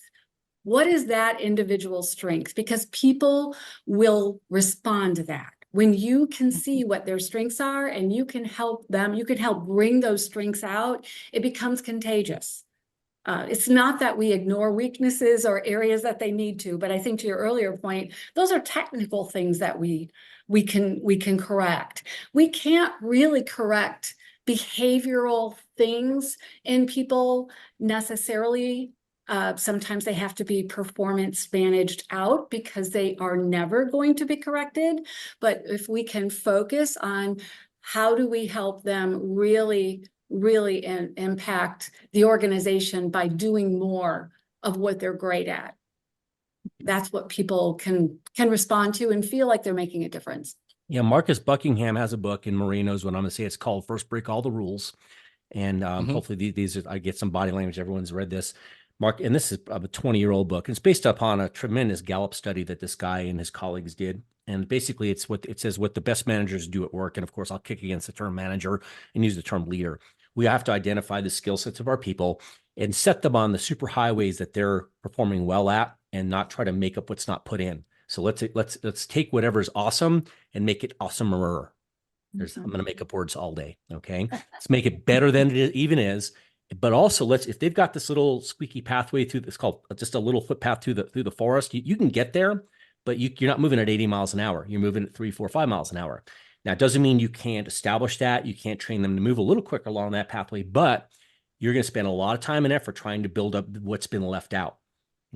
what is that individual strength? Because people will respond to that. When you can see what their strengths are and you can help them, you can help bring those strengths out, it becomes contagious. It's not that we ignore weaknesses or areas that they need to, but I think to your earlier point, those are technical things that we can correct. We can't really correct behavioral things in people necessarily. Sometimes they have to be performance managed out because they are never going to be corrected. But if we can focus on how do we help them really impact the organization by doing more of what they're great at, that's what people can respond to and feel like they're making a difference. Yeah, Marcus Buckingham has a book, and Marie knows what I'm going to say. It's called First Break All the Rules. And hopefully these are, I get some body language. Everyone's read this. Mark, and this is a 20-year-old book. It's based upon a tremendous Gallup study that this guy and his colleagues did. And basically it says what the best managers do at work. And of course, I'll kick against the term manager and use the term leader. We have to identify the skill sets of our people and set them on the super highways that they're performing well at, and not try to make up what's not put in. So let's take whatever's awesome and make it awesomer. I'm going to make up words all day. Okay. Let's make it better than it even is. But also if they've got this little squeaky pathway through, it's called just a little footpath through the forest, you can get there, but you're not moving at 80 miles an hour. You're moving at 3, 4, 5 miles an hour. Now, it doesn't mean you can't establish that. You can't train them to move a little quicker along that pathway, but you're going to spend a lot of time and effort trying to build up what's been left out.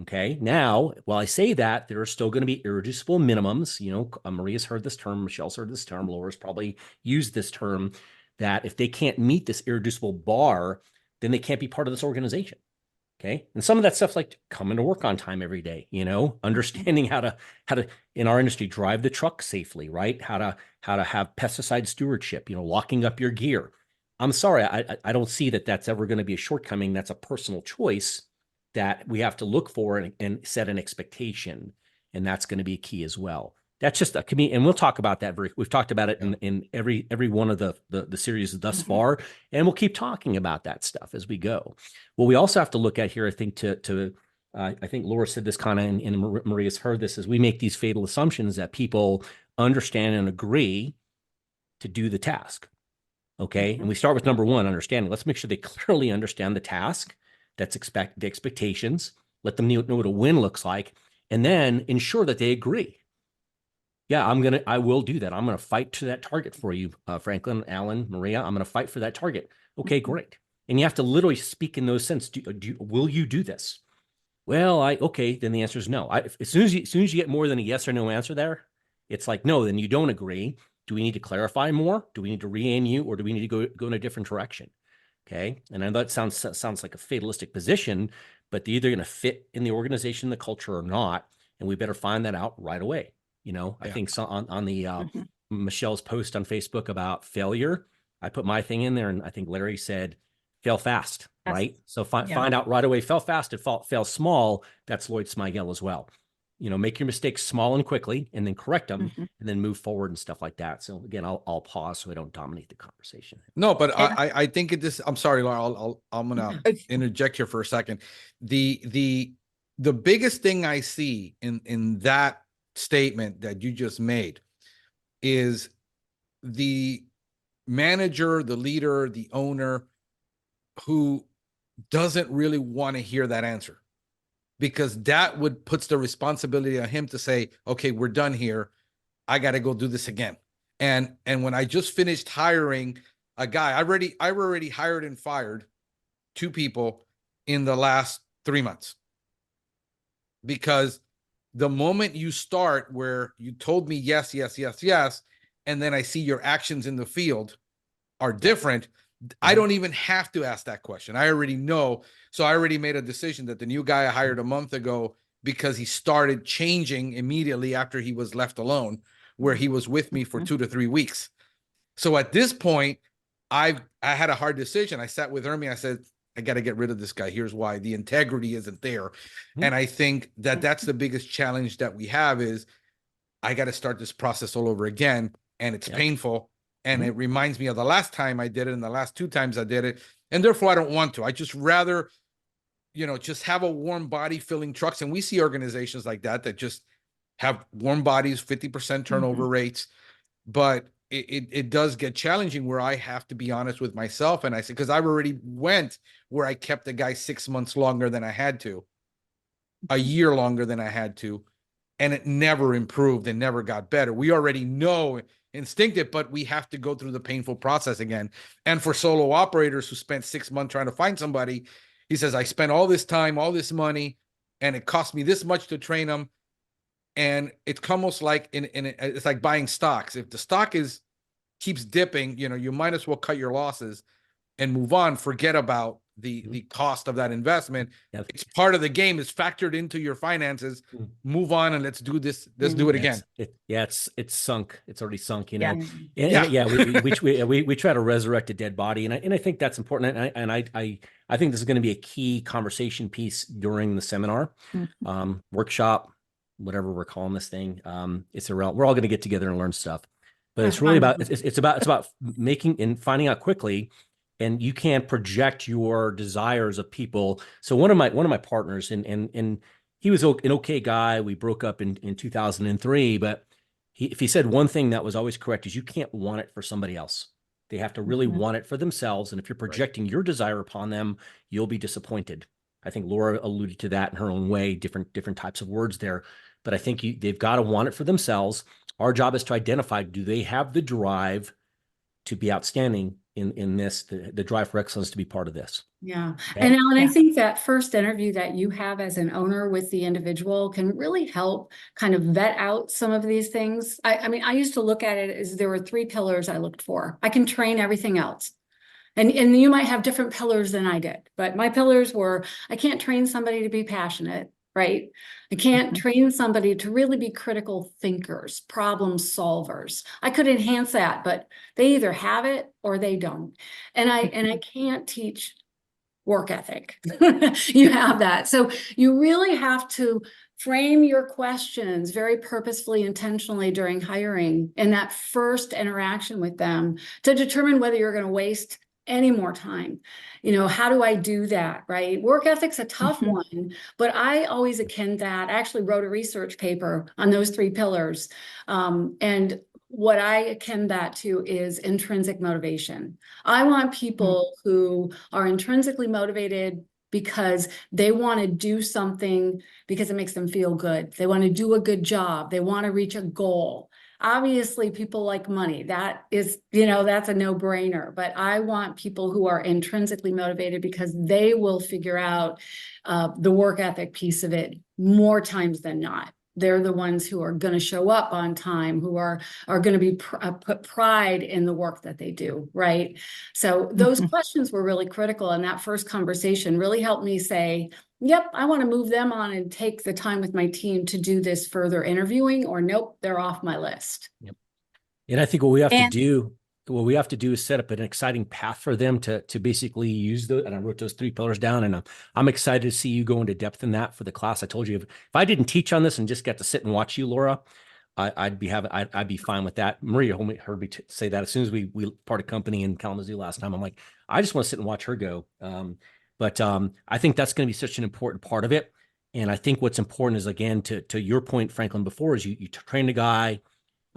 Okay. Now, while I say that, there are still going to be irreducible minimums. You know, Maria's heard this term, Michelle's heard this term, Laura's probably used this term, that if they can't meet this irreducible bar, then they can't be part of this organization. Okay. And some of that stuff's like coming to work on time every day, you know, understanding how to in our industry drive the truck safely, right? How to have pesticide stewardship, you know, locking up your gear. I'm sorry, I don't see that that's ever going to be a shortcoming. That's a personal choice that we have to look for and set an expectation. And that's going to be key as well. That's just a community, and we'll talk about that. We've talked about it in every one of the series thus far, and we'll keep talking about that stuff as we go. What we also have to look at here, I think, I think Laura said this kind of, and Maria's heard this, is we make these fatal assumptions that people understand and agree to do the task. Okay, and we start with number one, understanding. Let's make sure they clearly understand the task. That's the expectations. Let them know what a win looks like, and then ensure that they agree. Yeah, I will do that. I'm going to fight to that target for you, Franklin, Alan, Maria. I'm going to fight for that target. Okay, great. And you have to literally speak in those sense. Will you do this? Well, okay. Then the answer is no. As soon as you get more than a yes or no answer there, it's like, no, then you don't agree. Do we need to clarify more? Do we need to re-aim you, or do we need to go in a different direction? Okay. And I know that sounds like a fatalistic position, but they're either going to fit in the organization, the culture, or not. And we better find that out right away. You know, I think so on the Michelle's post on Facebook about failure, I put my thing in there, and I think Larry said, fail fast, right? So find out right away, fail fast, and fail small. That's Lloyd Smigel as well. You know, make your mistakes small and quickly, and then correct them, and then move forward and stuff like that. So again, I'll pause so I don't dominate the conversation. No, but I think I'm sorry, Laura. I'm gonna interject here for a second. The biggest thing I see in that statement that you just made is the manager, the leader, the owner who doesn't really want to hear that answer, because that puts the responsibility on him to say, okay, we're done here. I got to go do this again. And when I just finished hiring a guy, I already hired and fired 2 people in the last 3 months, because the moment you start where you told me yes, and then I see your actions in the field are different, I don't even have to ask that question. I already know. So I already made a decision that the new guy I hired a month ago, because he started changing immediately after he was left alone, where he was with me for 2 to 3 weeks. So at this point, I had a hard decision. I sat with Ermi. I said, I got to get rid of this guy. Here's why: the integrity isn't there. And I think that that's the biggest challenge that we have, is I got to start this process all over again. And it's painful. And it reminds me of the last time I did it and the last 2 times I did it. And therefore I don't want to. I just rather, just have a warm body filling trucks. And we see organizations like that just have warm bodies, 50% turnover rates. But it does get challenging, where I have to be honest with myself. And I say, because I've already went where I kept the guy 6 months longer than I had to, a year longer than I had to, and it never improved and never got better. We already know instinctive, but we have to go through the painful process again. And for solo operators who spent 6 months trying to find somebody, he says, I spent all this time, all this money, and it cost me this much to train them. And it's almost like it's like buying stocks. If the stock keeps dipping, you might as well cut your losses and move on. Forget about the cost of that investment. It's part of the game. It's factored into your finances. Move on, and let's do this. Let's do it again. It's sunk. It's already sunk. We try to resurrect a dead body, and I think that's important. And I think this is going to be a key conversation piece during the seminar, workshop, whatever we're calling this thing. It's around. We're all going to get together and learn stuff, but it's really about it's about making and finding out quickly. And you can't project your desires of people. So one of my partners, and he was an okay guy. We broke up in 2003, but if he said one thing that was always correct, is you can't want it for somebody else. They have to really want it for themselves. And if you're projecting your desire upon them, you'll be disappointed. I think Laura alluded to that in her own way, different types of words there. But I think they've got to want it for themselves. Our job is to identify, do they have the drive to be outstanding in this, the drive for excellence to be part of this. Yeah. Okay. And Alan, I Yeah. think that first interview that you have as an owner with the individual can really help kind of vet out some of these things. I mean, I used to look at it as there were 3 pillars I looked for. I can train everything else. And you might have different pillars than I did, but my pillars were, I can't train somebody to be passionate, right? I can't train somebody to really be critical thinkers, problem solvers. I could enhance that, but they either have it or they don't. And I can't teach work ethic. You have that. So you really have to frame your questions very purposefully, intentionally during hiring in that first interaction with them to determine whether you're going to waste any more time. You know, how do I do that, right? Work ethic's a tough one, but I always akin that. I actually wrote a research paper on those 3 pillars. And what I akin that to is intrinsic motivation. I want people who are intrinsically motivated because they want to do something because it makes them feel good. They want to do a good job. They want to reach a goal. Obviously, people like money. That is, that's a no-brainer. But I want people who are intrinsically motivated because they will figure out the work ethic piece of it more times than not. They're the ones who are going to show up on time, who are going to be put pride in the work that they do, right? So those questions were really critical, and that first conversation really helped me say, yep, I want to move them on and take the time with my team to do this further interviewing, or nope, they're off my list. Yep. And I think what we have And- to do is set up an exciting path for them to basically use those. And I wrote those 3 pillars down, and I'm excited to see you go into depth in that for the class. I told you, if I didn't teach on this and just got to sit and watch you, Laura, I'd be fine with that. Maria heard me say that as soon as we parted company in Kalamazoo last time. I'm like, I just want to sit and watch her go. But I think that's going to be such an important part of it. And I think what's important is, again, to your point, Franklin, before, is you trained a guy,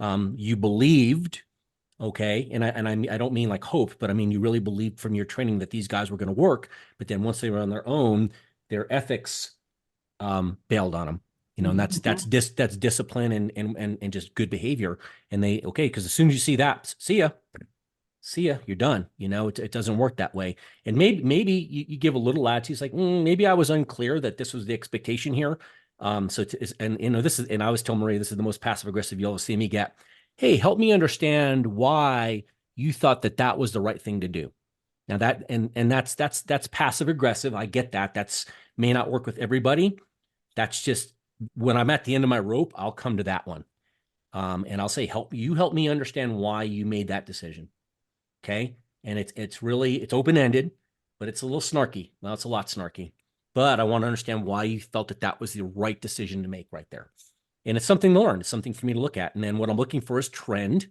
you believed. Okay. And I don't mean like hope, but I mean, you really believed from your training that these guys were going to work. But then once they were on their own, their ethics bailed on them, and that's discipline and just good behavior. And because as soon as you see that, see ya, you're done. It doesn't work that way. And maybe you give a little attitude. It's like, maybe I was unclear that this was the expectation here. This is, and I always tell Maria, this is the most passive aggressive you'll ever see me get. Hey, help me understand why you thought that was the right thing to do. Now that's passive aggressive. I get that. That's may not work with everybody. That's just when I'm at the end of my rope, I'll come to that one. And I'll say, help me understand why you made that decision. Okay. And it's really open-ended, but it's a little snarky. Well, it's a lot snarky, but I want to understand why you felt that was the right decision to make right there. And it's something to learn. It's something for me to look at. And then what I'm looking for is trend.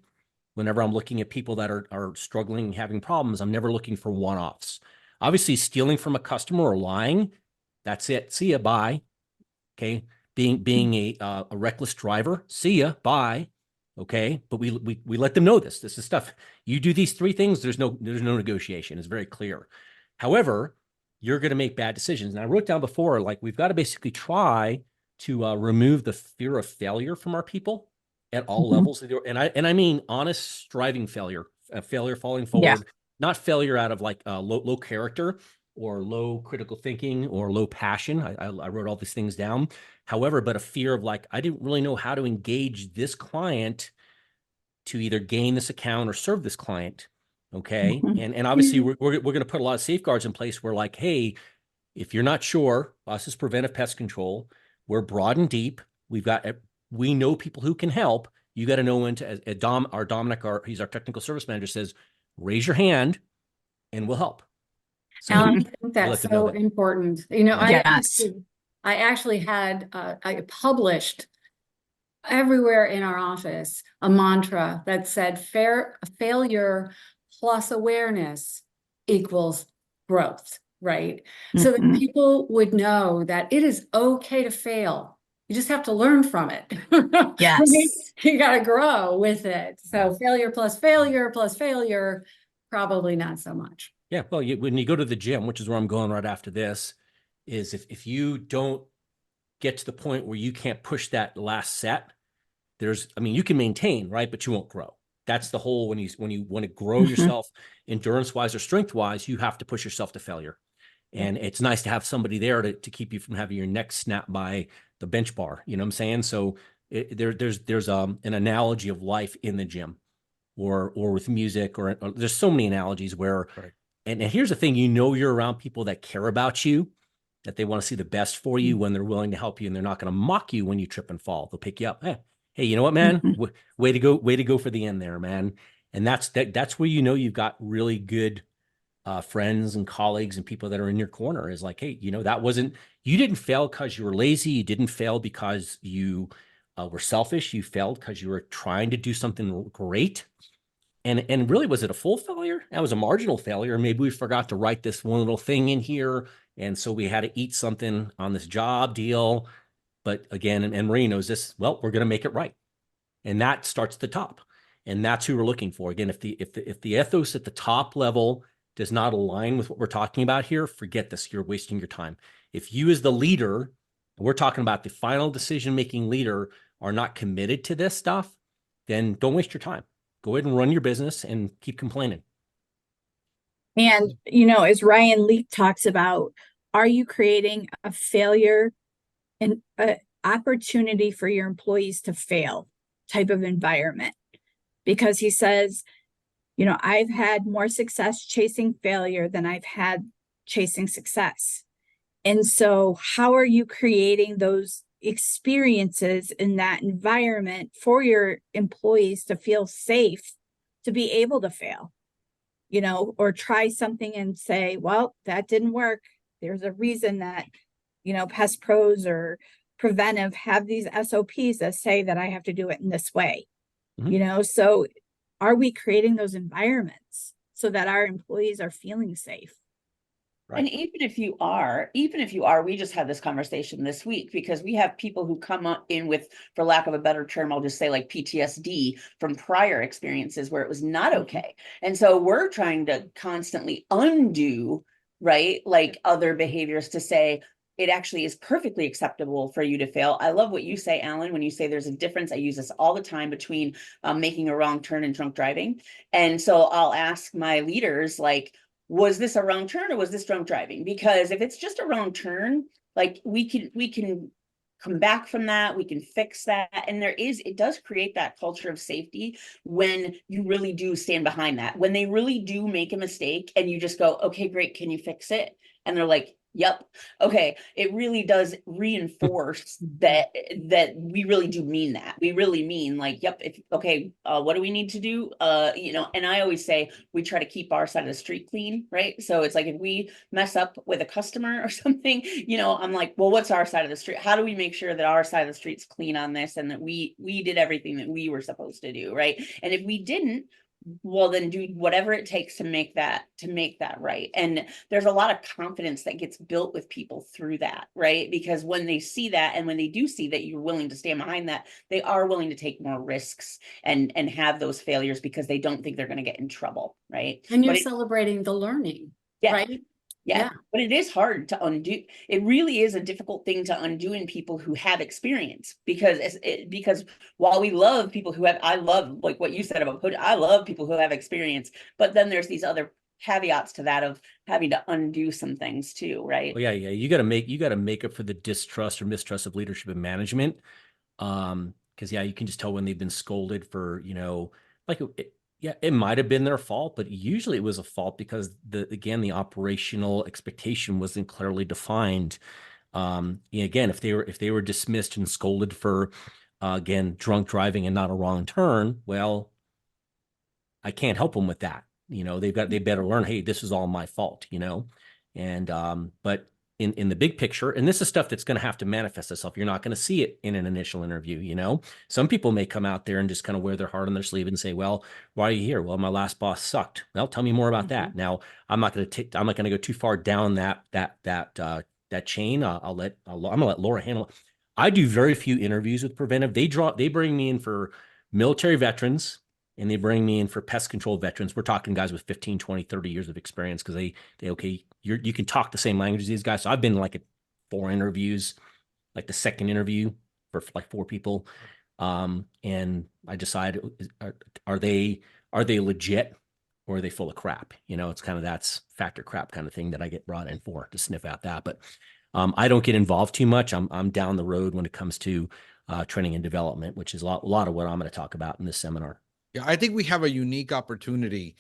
Whenever I'm looking at people that are struggling, having problems, I'm never looking for one-offs. Obviously, stealing from a customer or lying, that's it. See ya, bye. Okay. Being a reckless driver, see ya, bye. Okay. But we let them know this is stuff. You do these 3 things, there's no negotiation. It's very clear. However, you're going to make bad decisions. And I wrote down before, like, we've got to basically try to remove the fear of failure from our people at all levels. And I mean honest striving failure, failure falling forward, not failure out of like low character or low critical thinking or low passion. I wrote all these things down. However, but a fear of like, I didn't really know how to engage this client to either gain this account or serve this client. Okay. And obviously we're going to put a lot of safeguards in place where, like, hey, if you're not sure, us as preventive pest control, we're broad and deep. We know people who can help. You got to know when to, Dominic, he's our technical service manager, says, raise your hand and we'll help. So Alan, I think that's let them know so that. important. Yes. I actually had, I published everywhere in our office a mantra that said failure plus awareness equals growth, right? So that people would know that it is okay to fail. You just have to learn from it. Yes. You got to grow with it. So failure plus failure, probably not so much. Yeah. Well, when you go to the gym, which is where I'm going right after this, is if you don't get to the point where you can't push that last set, you can maintain, right? But you won't grow. That's the whole, when you want to grow Mhm. yourself endurance wise or strength wise, you have to push yourself to failure. And it's nice to have somebody there to keep you from having your neck snapped by the bench bar. You know what I'm saying? So there's an analogy of life in the gym or with music, or there's so many analogies where, Right. and here's the thing, you're around people that care about you, that they want to see the best for you, when they're willing to help you, and they're not going to mock you when you trip and fall. They'll pick you up. Hey, you know what, man? Mhm. Way to go for the end there, man. And that's where you've got really good friends and colleagues and people that are in your corner. Is like, hey, you didn't fail because you were lazy. You didn't fail because you were selfish. You failed because you were trying to do something great. And really, was it a full failure? That was a marginal failure. Maybe we forgot to write this one little thing in here, and so we had to eat something on this job deal. But again, and Marie knows this. Well, we're going to make it right, and that starts at the top, and that's who we're looking for. Again, if the ethos at the top level does not align with what we're talking about here, forget this. You're wasting your time. If you, as the leader, and we're talking about the final decision-making leader, are not committed to this stuff, then don't waste your time. Go ahead and run your business and keep complaining. And, as Ryan Leak talks about, are you creating a failure and an opportunity for your employees to fail type of environment? Because he says, I've had more success chasing failure than I've had chasing success. And so, how are you creating those experiences in that environment for your employees to feel safe to be able to fail, or try something and say, well, that didn't work. There's a reason that, Pest Pros or Preventive have these SOPs that say that I have to do it in this way. So are we creating those environments so that our employees are feeling safe? Right. And even if you are, we just had this conversation this week because we have people who come in with, for lack of a better term, I'll just say like PTSD from prior experiences where it was not okay. And so we're trying to constantly undo, right? Like other behaviors to say, it actually is perfectly acceptable for you to fail. I love what you say, Alan, when you say there's a difference. I use this all the time between making a wrong turn and drunk driving. And so I'll ask my leaders, like, was this a wrong turn or was this drunk driving? Because if it's just a wrong turn, like we can come back from that, we can fix that. And it does create that culture of safety when you really do stand behind that. When they really do make a mistake and you just go, okay, great, can you fix it? And they're like, yep. Okay. It really does reinforce that we really do mean that. We really mean like, yep, what do we need to do? And I always say we try to keep our side of the street clean, right? So it's like if we mess up with a customer or something, I'm like, well, what's our side of the street? How do we make sure that our side of the street's clean on this and that we did everything that we were supposed to do, right? And if we didn't, well, then do whatever it takes to make that right. And there's a lot of confidence that gets built with people through that, right? Because when they see that, and when they do see that you're willing to stand behind that, they are willing to take more risks and have those failures because they don't think they're going to get in trouble, right? And you're celebrating the learning, yeah, right? yeah, but it is hard to undo. It really is a difficult thing to undo in people who have experience because while we love people who have, I love like what you said about I love people who have experience, but then there's these other caveats to that of having to undo some things too, right? Well, yeah. You got to make up for the distrust or mistrust of leadership and management. Because you can just tell when they've been scolded for, it might have been their fault, but usually it was a fault because the operational expectation wasn't clearly defined. Again, if they were dismissed and scolded for, again, drunk driving and not a wrong turn, well, I can't help them with that. They better learn, hey, this is all my fault, and, but in the big picture, and this is stuff that's going to have to manifest itself. You're not going to see it in an initial interview. Some people may come out there and just kind of wear their heart on their sleeve and say, well, why are you here? Well, my last boss sucked. Well, tell me more about that. Now, I'm not going to go too far down that chain. I'm going to let Laura handle it. I do very few interviews with Preventive. They bring me in for military veterans, and they bring me in for pest control veterans. We're talking guys with 15, 20, 30 years of experience because you can talk the same language as these guys. So I've been like at 4 interviews, like the second interview for like 4 people. And I decided, are they legit, or are they full of crap? You know, it's kind of that's factor crap kind of thing that I get brought in for, to sniff out that. But I don't get involved too much. I'm down the road when it comes to training and development, which is a lot of what I'm going to talk about in this seminar. Yeah, I think we have a unique opportunity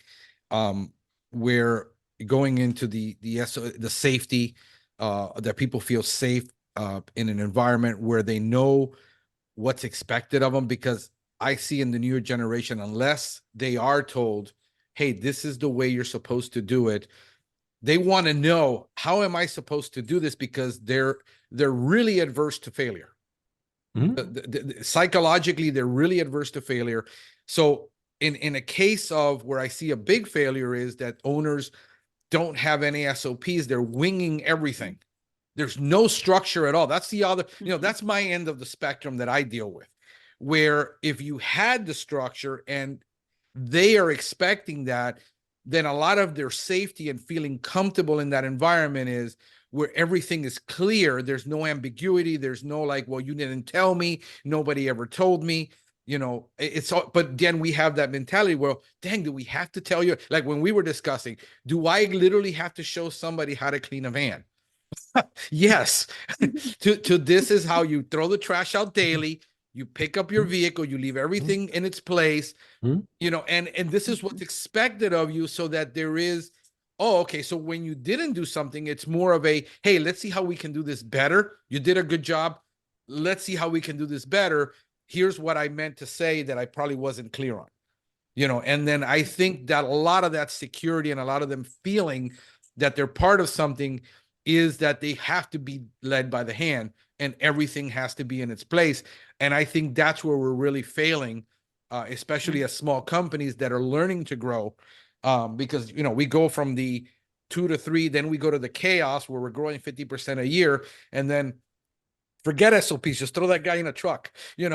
where going into the safety, that people feel safe in an environment where they know what's expected of them. Because I see in the newer generation, unless they are told, hey, this is the way you're supposed to do it, they want to know, how am I supposed to do this? Because they're really adverse to failure. Psychologically, they're really adverse to failure. So in a case of where I see a big failure is that owners don't have any SOPs, they're winging everything. There's no structure at all. That's the other, that's my end of the spectrum that I deal with, where if you had the structure and they are expecting that, then a lot of their safety and feeling comfortable in that environment is where everything is clear. There's no ambiguity. There's no like, well, you didn't tell me. Nobody ever told me. It's all, but then we have that mentality, well, dang, do we have to tell you? Like when we were discussing, do I literally have to show somebody how to clean a van? Yes. to this is how you throw the trash out daily. You pick up your vehicle, you leave everything in its place, and this is what's expected of you, so that there is, oh, okay, so when you didn't do something, it's more of a, hey, let's see how we can do this better. You did a good job. Let's see how we can do this better. Here's what I meant to say that I probably wasn't clear on, and then I think that a lot of that security and a lot of them feeling that they're part of something is that they have to be led by the hand and everything has to be in its place. And I think that's where we're really failing, especially as small companies that are learning to grow, because, we go from the 2 to 3, then we go to the chaos where we're growing 50% a year, and then forget SOPs, just throw that guy in a truck, we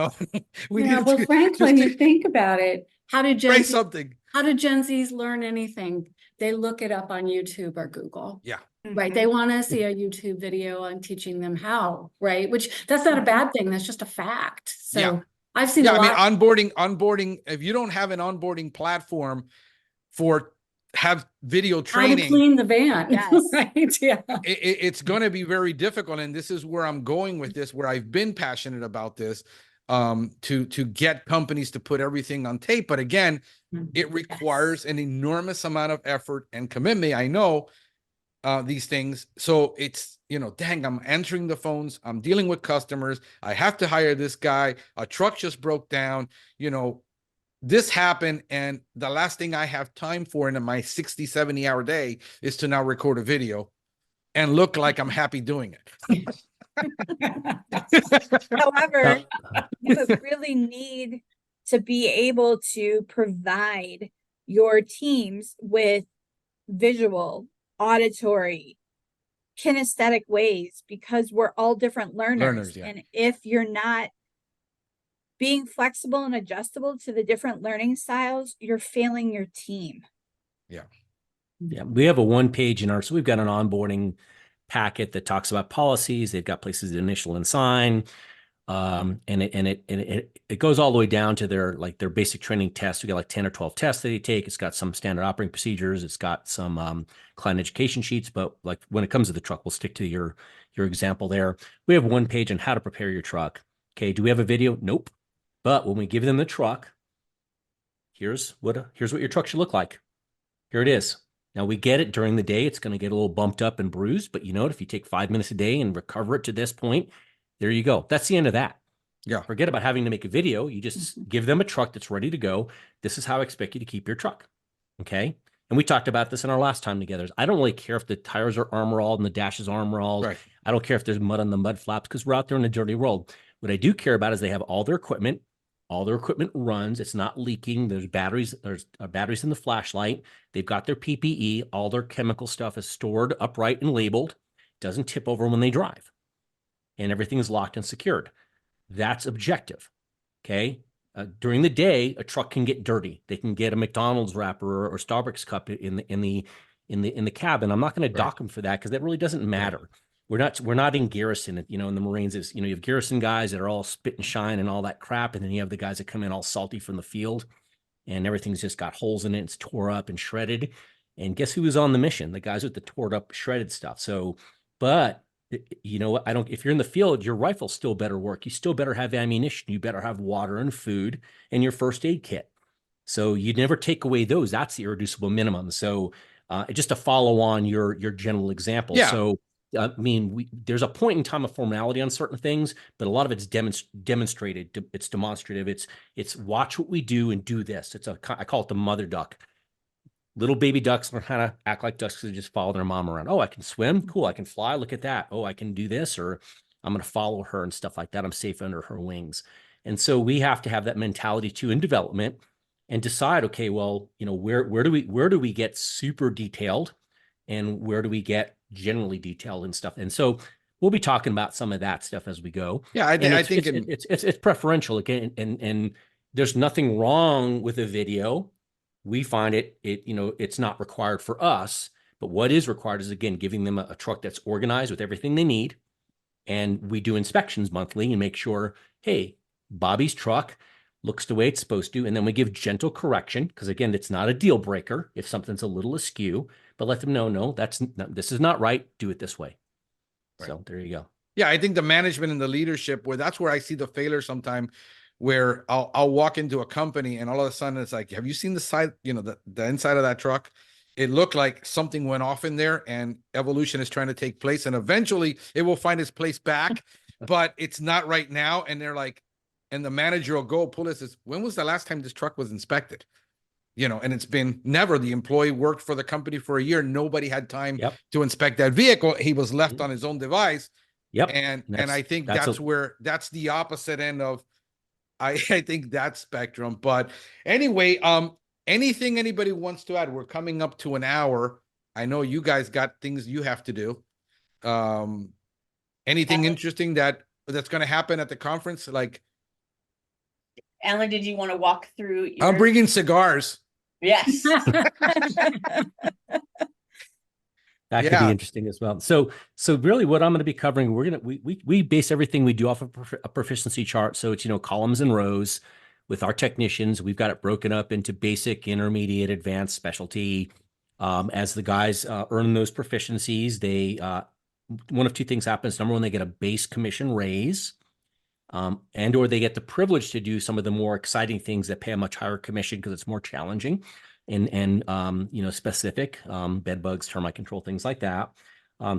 need well, to frankly, just you think about it, how did try Gen something. How do Gen Zs learn anything? They look it up on YouTube or Google. Yeah. Right. They want to see a YouTube video on teaching them how, right? Which that's not a bad thing. That's just a fact. So Yeah. I've seen a lot. Onboarding, if you don't have an onboarding platform for have video training, how to clean the van. Yes. Right. Yeah. It's going to be very difficult. And this is where I'm going with this, where I've been passionate about this, to get companies to put everything on tape. But again, it requires an enormous amount of effort and commitment. I know these things. So it's, dang, I'm answering the phones. I'm dealing with customers. I have to hire this guy. A truck just broke down, this happened. And the last thing I have time for in my 60, 70 hour day is to now record a video and look like I'm happy doing it. However, you would really need to be able to provide your teams with visual, auditory, kinesthetic ways, because we're all different learners. Yeah. And if you're not being flexible and adjustable to the different learning styles, you're failing your team. Yeah. Yeah. We have a 1-page so we've got an onboarding packet that talks about policies. They've got places to initial and sign. And it goes all the way down to their basic training tests. We got like 10 or 12 tests that they take. It's got some standard operating procedures. It's got some client education sheets. But like when it comes to the truck, we'll stick to your example there. We have 1 page on how to prepare your truck. Okay. Do we have a video? Nope. But when we give them the truck, here's what your truck should look like. Here it is. Now we get it during the day. It's going to get a little bumped up and bruised, but if you take 5 minutes a day and recover it to this point, there you go. That's the end of that. Yeah. Forget about having to make a video. You just give them a truck that's ready to go. This is how I expect you to keep your truck. Okay. And we talked about this in our last time together. I don't really care if the tires are armor-alled and the dash is armor-alled. Right. I don't care if there's mud on the mud flaps, because we're out there in a dirty world. What I do care about is they have all their equipment. All their equipment runs. It's not leaking. There's batteries in the flashlight. They've got their PPE. All their chemical stuff is stored upright and labeled. Doesn't tip over when they drive. And everything is locked and secured. That's objective. Okay. During the day, a truck can get dirty. They can get a McDonald's wrapper or Starbucks cup in the cabin. I'm not going to dock them for that, because that really doesn't matter. we're not in garrison, you know, in the Marines is, you know, you have garrison guys that are all spit and shine and all that crap. And then you have the guys that come in all salty from the field and everything's just got holes in it. It's tore up and shredded. And guess who was on the mission? The guys with the tore up, shredded stuff. So, but you know, I don't, if you're in the field, your rifle still better work. You still better have ammunition. You better have water and food and your first aid kit. So you never take away those. That's the irreducible minimum. So just to follow on your general example. Yeah. So I mean, there's a point in time of formality on certain things, but a lot of it's demonstrated. It's demonstrative. It's watch what we do and do this. I call it the mother duck. Little baby ducks learn how to act like ducks because they just follow their mom around. Oh, I can swim. Cool. I can fly. Look at that. Oh, I can do this, or I'm going to follow her and stuff like that. I'm safe under her wings. And so we have to have that mentality too in development and decide, okay, well, you know, where do we get super detailed and where do we get generally detailed and stuff? And so we'll be talking about some of that stuff as we go. Yeah, I think it's preferential again, and there's nothing wrong with a video. We find it, you know, it's not required for us, but what is required is, again, giving them a truck that's organized with everything they need. And we do inspections monthly and make sure, hey, Bobby's truck looks the way it's supposed to. And then we give gentle correction because, again, it's not a deal breaker if something's a little askew, but let them know, no, this is not right. Do it this way. Right. So there you go. Yeah, I think the management and the leadership, that's where I see the failure sometime, where I'll walk into a company and all of a sudden it's like, have you seen the side, you know, the inside of that truck? It looked like something went off in there and evolution is trying to take place and eventually it will find its place back, but it's not right now. And they're like, and the manager will go pull this, says, when was the last time this truck was inspected? You know, and it's been never. The employee worked for the company for a year. Nobody had time to inspect that vehicle. He was left on his own device. Yep. And I think that's the opposite end of, I think that spectrum. But anyway, anything anybody wants to add? We're coming up to an hour. I know you guys got things you have to do. Anything interesting that's going to happen at the conference? Like, Alan, did you want to walk through? I'm bringing cigars. Yes. That could be interesting as well. So really what I'm going to be covering, we base everything we do off of a proficiency chart. So it's, you know, columns and rows with our technicians. We've got it broken up into basic, intermediate, advanced, specialty. As the guys earn those proficiencies, they one of two things happens. Number one, they get a base commission raise, and or they get the privilege to do some of the more exciting things that pay a much higher commission because it's more challenging and you know, specific, bed bugs, termite control, things like that.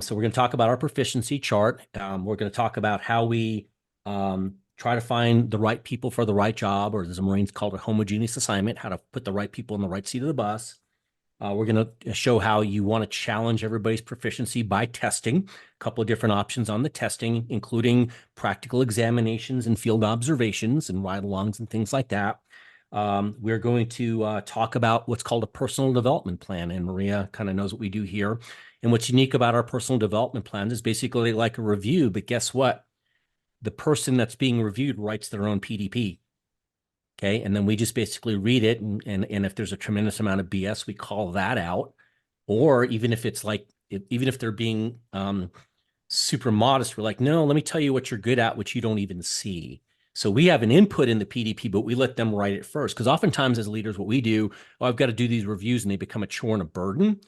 So we're going to talk about our proficiency chart. We're going to talk about how we try to find the right people for the right job, or as the Marines call it, a homogeneous assignment, how to put the right people in the right seat of the bus. We're going to show how you want to challenge everybody's proficiency by testing. A couple of different options on the testing, including practical examinations and field observations and ride-alongs and things like that. We're going to talk about what's called a personal development plan, and Maria kind of knows what we do here. And what's unique about our personal development plan is basically like a review, but guess what? The person that's being reviewed writes their own PDP. Okay. And then we just basically read it. And if there's a tremendous amount of BS, we call that out. Or even if it's like, even if they're being super modest, we're like, no, let me tell you what you're good at, which you don't even see. So we have an input in the PDP, but we let them write it first. Because oftentimes as leaders, what we do, I've got to do these reviews and they become a chore and a burden.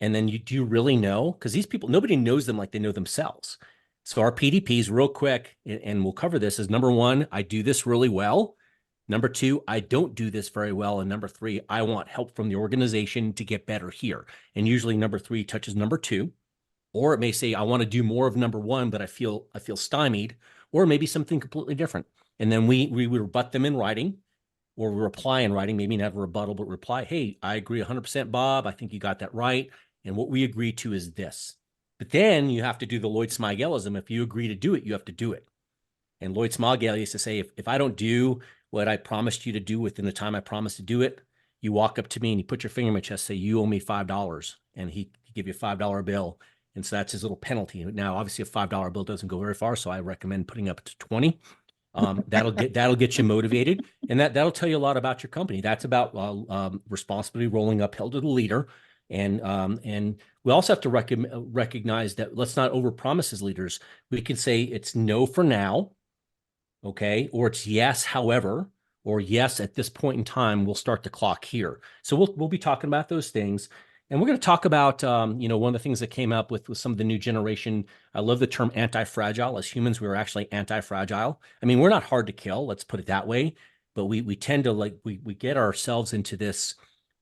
And then do you really know? Because these people, nobody knows them like they know themselves. So our PDPs real quick, and we'll cover this, is number one, I do this really well. Number two, I don't do this very well. And number three, I want help from the organization to get better here. And usually number three touches number two, or it may say, I want to do more of number one, but I feel stymied, or maybe something completely different. And then we rebut them in writing, or we reply in writing, maybe not a rebuttal, but reply, hey, I agree 100%, Bob. I think you got that right. And what we agree to is this. But then you have to do the Lloyd Smigelism. If you agree to do it, you have to do it. And Lloyd Smigel used to say, if I don't do what I promised you to do within the time I promised to do it, you walk up to me and you put your finger in my chest, say, you owe me $5. And he give you a $5 bill. And so that's his little penalty. Now, obviously a $5 bill doesn't go very far. So I recommend putting up to 20. That'll get you motivated. And that'll tell you a lot about your company. That's about responsibility rolling uphill to the leader. And we also have to recognize that let's not overpromise as leaders. We can say it's no for now, okay, or it's yes, however, or yes, at this point in time, we'll start the clock here. So we'll be talking about those things. And we're going to talk about, one of the things that came up with some of the new generation. I love the term anti-fragile. As humans, we are actually anti-fragile. I mean, we're not hard to kill. Let's put it that way. But we tend to we get ourselves into this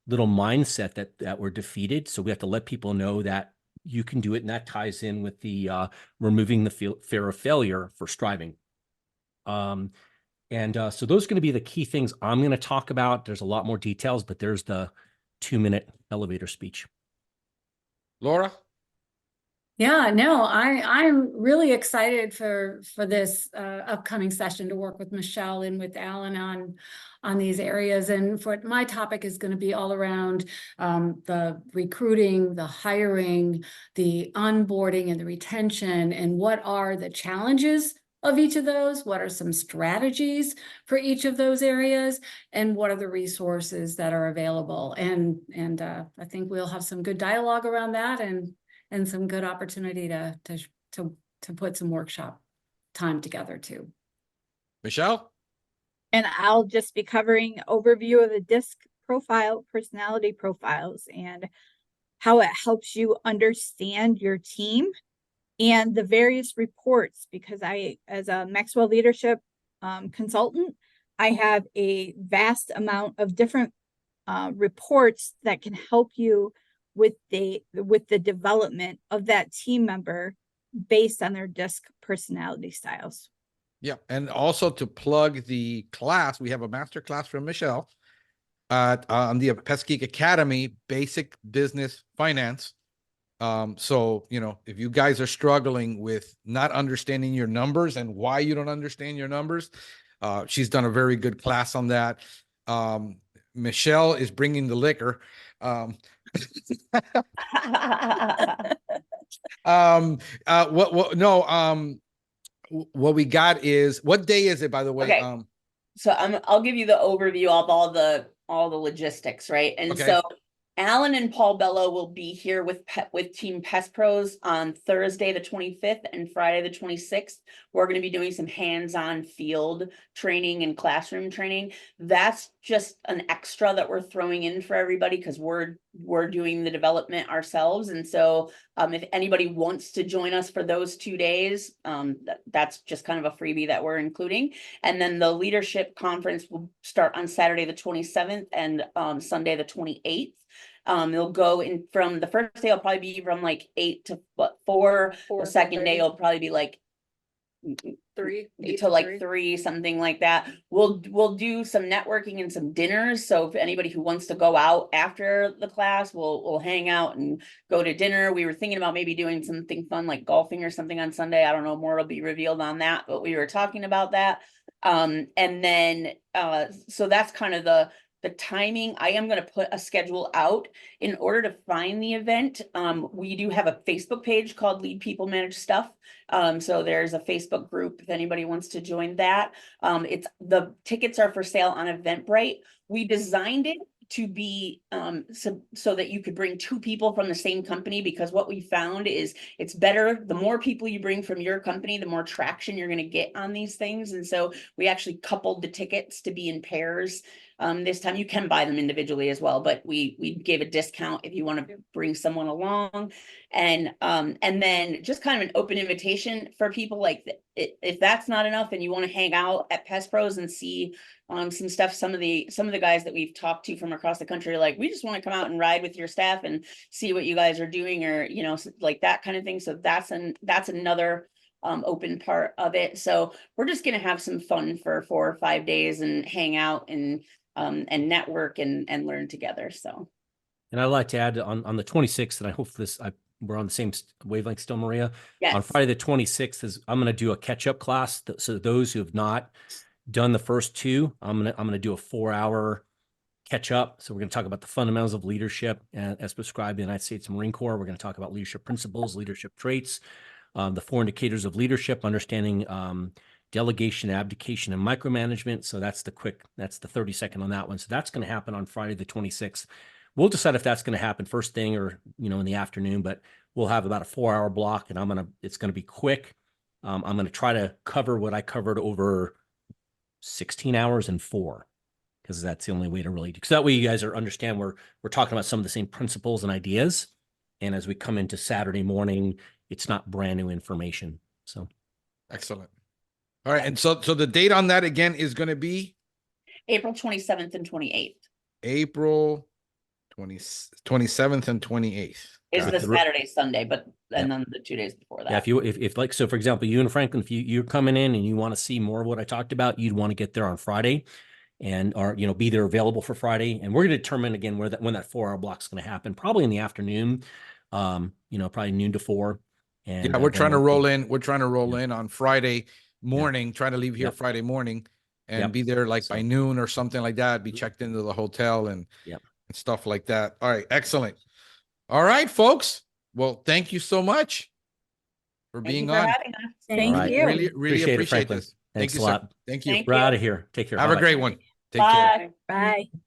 little mindset that we're defeated. So we have to let people know that you can do it. And that ties in with the removing the fear of failure for striving. So those are going to be the key things I'm going to talk about. There's a lot more details, but there's the 2-minute elevator speech. Laura? Yeah, no, I'm really excited for this upcoming session to work with Michele and with Alan on these areas. And for my topic is going to be all around the recruiting, the hiring, the onboarding, and the retention, and what are the challenges of each of those, what are some strategies for each of those areas, and what are the resources that are available. And I think we'll have some good dialogue around that and some good opportunity to put some workshop time together too. Michele? And I'll just be covering overview of the DISC profile, personality profiles, and how it helps you understand your team and the various reports, because I, as a Maxwell leadership consultant, I have a vast amount of different reports that can help you with the development of that team member based on their DISC personality styles. Yeah. And also to plug the class, we have a master class from Michele on the Pest Geek Academy, Basic Business Finance. So, if you guys are struggling with not understanding your numbers and why you don't understand your numbers, she's done a very good class on that. Michele is bringing the liquor. What we got is, what day is it, by the way? Okay. So I'll give you the overview of all the logistics, right? And Okay. so Alan and Paul Bello will be here with Team Pest Pros on Thursday the 25th and Friday the 26th. We're going to be doing some hands-on field training and classroom training. That's just an extra that we're throwing in for everybody because we're doing the development ourselves. And so if anybody wants to join us for those 2 days, that's just kind of a freebie that we're including. And then the leadership conference will start on Saturday the 27th and Sunday the 28th. They'll go in from the first day, will probably be from like 8 to 4. The second day will probably be like 3 to like 3, something like that. We'll do some networking and some dinners. So if anybody who wants to go out after the class, we'll hang out and go to dinner. We were thinking about maybe doing something fun like golfing or something on Sunday. I don't know, more will be revealed on that, but we were talking about that. And then so that's kind of the timing. I am going to put a schedule out in order to find the event. We do have a Facebook page called Lead People Manage Stuff. So there's a Facebook group if anybody wants to join that. It's the tickets are for sale on Eventbrite. We designed it to be so that you could bring 2 people from the same company, because what we found is it's better the more people you bring from your company, the more traction you're going to get on these things. And so we actually coupled the tickets to be in pairs. This time you can buy them individually as well, but we gave a discount if you want to bring someone along. And then just kind of an open invitation for people, like if that's not enough and you want to hang out at Pest Pros and see some stuff, some of the guys that we've talked to from across the country are like, we just want to come out and ride with your staff and see what you guys are doing, or like that kind of thing. So that's another open part of it. So we're just going to have some fun for 4 or 5 days and hang out and network and learn together. So, and I'd like to add on the 26th, and I hope we're on the same wavelength still, Maria. yes. On Friday the 26th I'm going to do a catch-up class. So those who have not done the first 2, I'm going to do a 4-hour catch-up. So we're going to talk about the fundamentals of leadership as prescribed in the United States Marine Corps. We're going to talk about leadership principles, leadership traits, the 4 indicators of leadership, understanding delegation, abdication, and micromanagement. So that's the 30-second on that one. So that's going to happen on Friday the 26th. we'll decide if that's going to happen first thing or, in the afternoon, but we'll have about a 4-hour block and it's going to be quick. I'm going to try to cover what I covered over 16 hours in 4, because that's the only way to really do. Because that way you guys understand we're talking about some of the same principles and ideas. And as we come into Saturday morning, it's not brand new information. So excellent. All right. And so the date on that again is going to be April 27th and 28th April 27th and 28th. is Got the it. Saturday, Sunday, and then the 2 days before that. yeah, if like, so for example, you and Franklin, if you're coming in and you want to see more of what I talked about, you'd want to get there on Friday and, or, be there available for Friday. And we're going to determine again when that 4-hour block is going to happen, probably in the afternoon, probably noon to 4. And Yeah, we're then trying to we'll- roll in. We're trying to roll Yeah. in on Friday morning, trying to leave here Yep. Friday morning and Yep. be there like by So- noon or something like that, be Mhm. checked into the hotel and, Yep. and stuff like that. All right. Excellent. All right, folks. Well, thank you so much for Thank you being for on. having us. Thank right. you. Really Appreciate it, appreciate Franklin. this. Thank Thanks you, a sir. lot. Thank you. Thank We're you. out of here. Take care. Have a Bye-bye. great one. Take care. Bye. Bye.